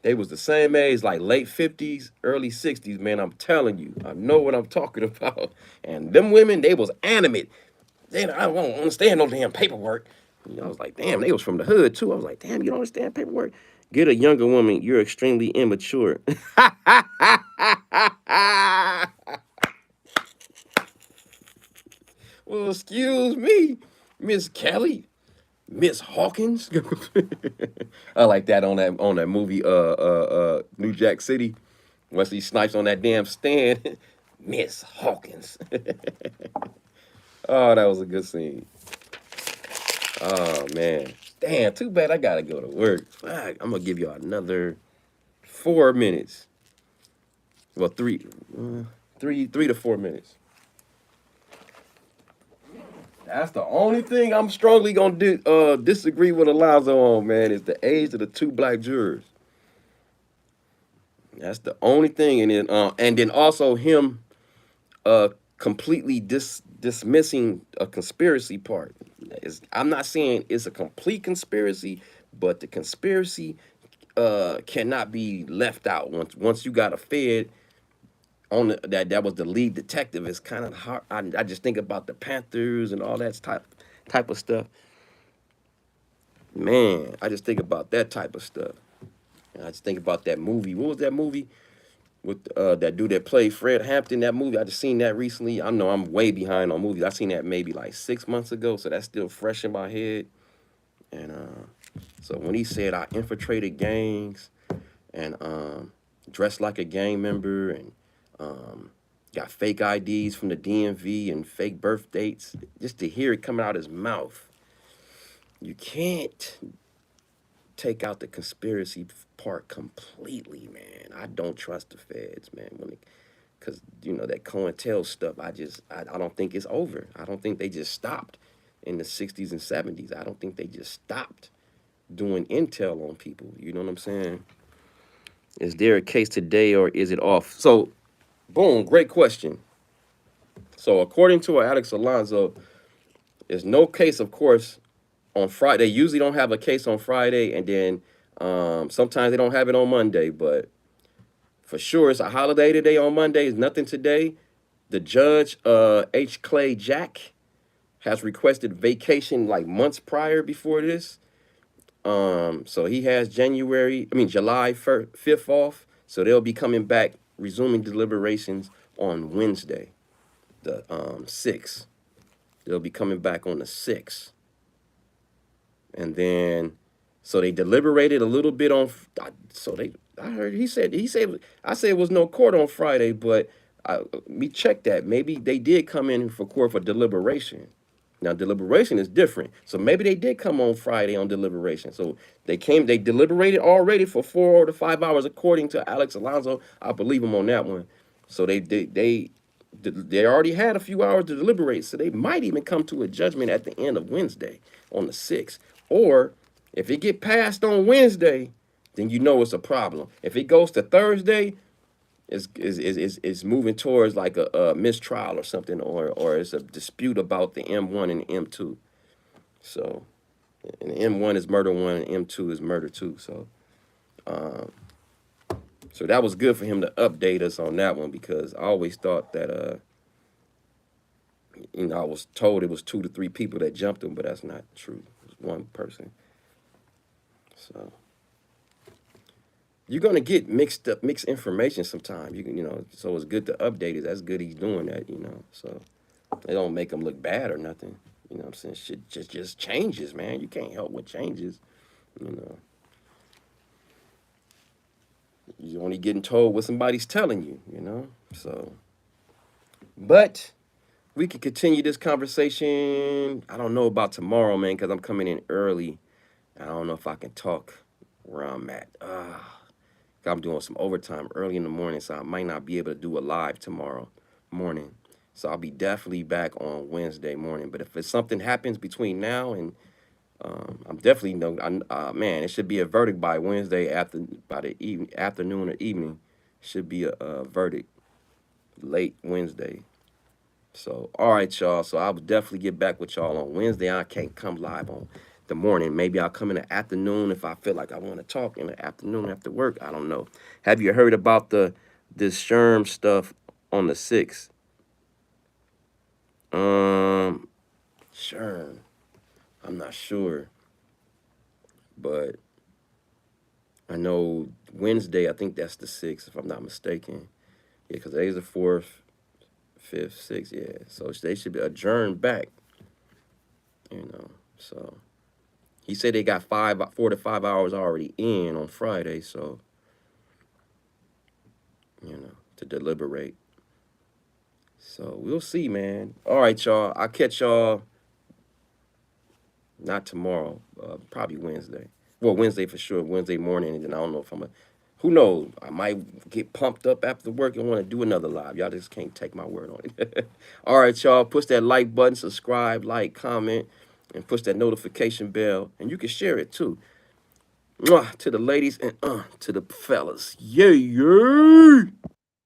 They was the same age, like late 50s, early 60s, man. I'm telling you. I know what I'm talking about. And them women, they was animate. I don't understand no damn paperwork. I was like, damn, they was from the hood too. I was like, damn, you don't understand paperwork. Get a younger woman. You're extremely immature. Well, excuse me, Miss Kelly, Miss Hawkins. I like that on that movie, New Jack City. Once he snipes on that damn stand, Miss Hawkins. Oh, that was a good scene. Oh man, damn, too bad I gotta go to work. Fuck, I'm gonna give you another 4 minutes. Well, three to 4 minutes. That's the only thing I'm strongly gonna disagree with Alonzo on, man, is the age of the two black jurors. That's the only thing, and then also him uh completely dismissing a conspiracy part. I'm not saying it's a complete conspiracy, but the conspiracy cannot be left out. Once you got a Fed on that was the lead detective. It's kind of hard. I just think about the Panthers and all that type of stuff. Man, I just think about that type of stuff. And I just think about that movie. What was that movie with that dude that played Fred Hampton? That movie, I just seen that recently. I know I'm way behind on movies. I seen that maybe like 6 months ago, so that's still fresh in my head. And so when he said I infiltrated gangs and dressed like a gang member and got fake IDs from the DMV and fake birth dates, just to hear it come out his mouth, you can't take out the conspiracy part completely, man. I don't trust the feds, man, because that COINTEL stuff. I don't think it's over. I don't think they just stopped in the 60s and 70s. I don't think they just stopped doing intel on people. You know what I'm saying? Is there a case today or is it off? So, boom, great question. So, according to Alex Alonso, there's no case, of course, on Friday. They usually don't have a case on Friday, and then sometimes they don't have it on Monday. But for sure, it's a holiday today on Monday. It's nothing today. The judge, H. Clay Jack, has requested vacation like months prior before this. So he has July 5th off. So they'll be coming back, resuming deliberations on Wednesday, the 6th. They'll be coming back on the 6th. And then, so they deliberated a little bit on, I heard, I said it was no court on Friday, but me check that. Maybe they did come in for court for deliberation. Now, deliberation is different. So maybe they did come on Friday on deliberation. So they deliberated already for 4 to 5 hours, according to Alex Alonso. I believe him on that one. So they already had a few hours to deliberate. So they might even come to a judgment at the end of Wednesday on the 6th. Or if it get passed on Wednesday, then it's a problem. If it goes to Thursday, it's moving towards like a mistrial or something, or it's a dispute about the M1 and the M2. So, and the M1 is murder one, and M2 is murder two. So, so that was good for him to update us on that one, because I always thought that You know, I was told it was 2 to 3 people that jumped him, but that's not true. It was one person. So you're gonna get mixed information sometimes. So it's good to update it. That's good he's doing that. So it don't make him look bad or nothing. You know what I'm saying? Shit just changes, man. You can't help what changes. You know, you're only getting told what somebody's telling you. So but we can continue this conversation. I don't know about tomorrow, man, because I'm coming in early. I don't know if I can talk where I'm at. I'm doing some overtime early in the morning, so I might not be able to do a live tomorrow morning. So I'll be definitely back on Wednesday morning. But if something happens between now and I'm definitely man, it should be a verdict by Wednesday by the afternoon or evening. Should be a verdict late Wednesday. So, all right, y'all. So I'll definitely get back with y'all on Wednesday. I can't come live on the morning. Maybe I'll come in the afternoon if I feel like I want to talk in the afternoon after work. I don't know. Have you heard about this Sherm stuff on the 6th? Sherm. I'm not sure, but I know Wednesday. I think that's the 6th, if I'm not mistaken. Yeah, because today's the 4th, 5th, 6th. Yeah, so they should be adjourned back. So. He said they got 4 to 5 hours already in on Friday, so to deliberate. So we'll see, man. All right, y'all. I'll catch y'all not tomorrow, probably Wednesday. Well, Wednesday for sure. Wednesday morning, and then I don't know if I'm a. Who knows? I might get pumped up after work and want to do another live. Y'all just can't take my word on it. All right, y'all. Push that like button, subscribe, like, comment, and push that notification bell. And you can share it too. Mwah, to the ladies and to the fellas. Yeah, yeah.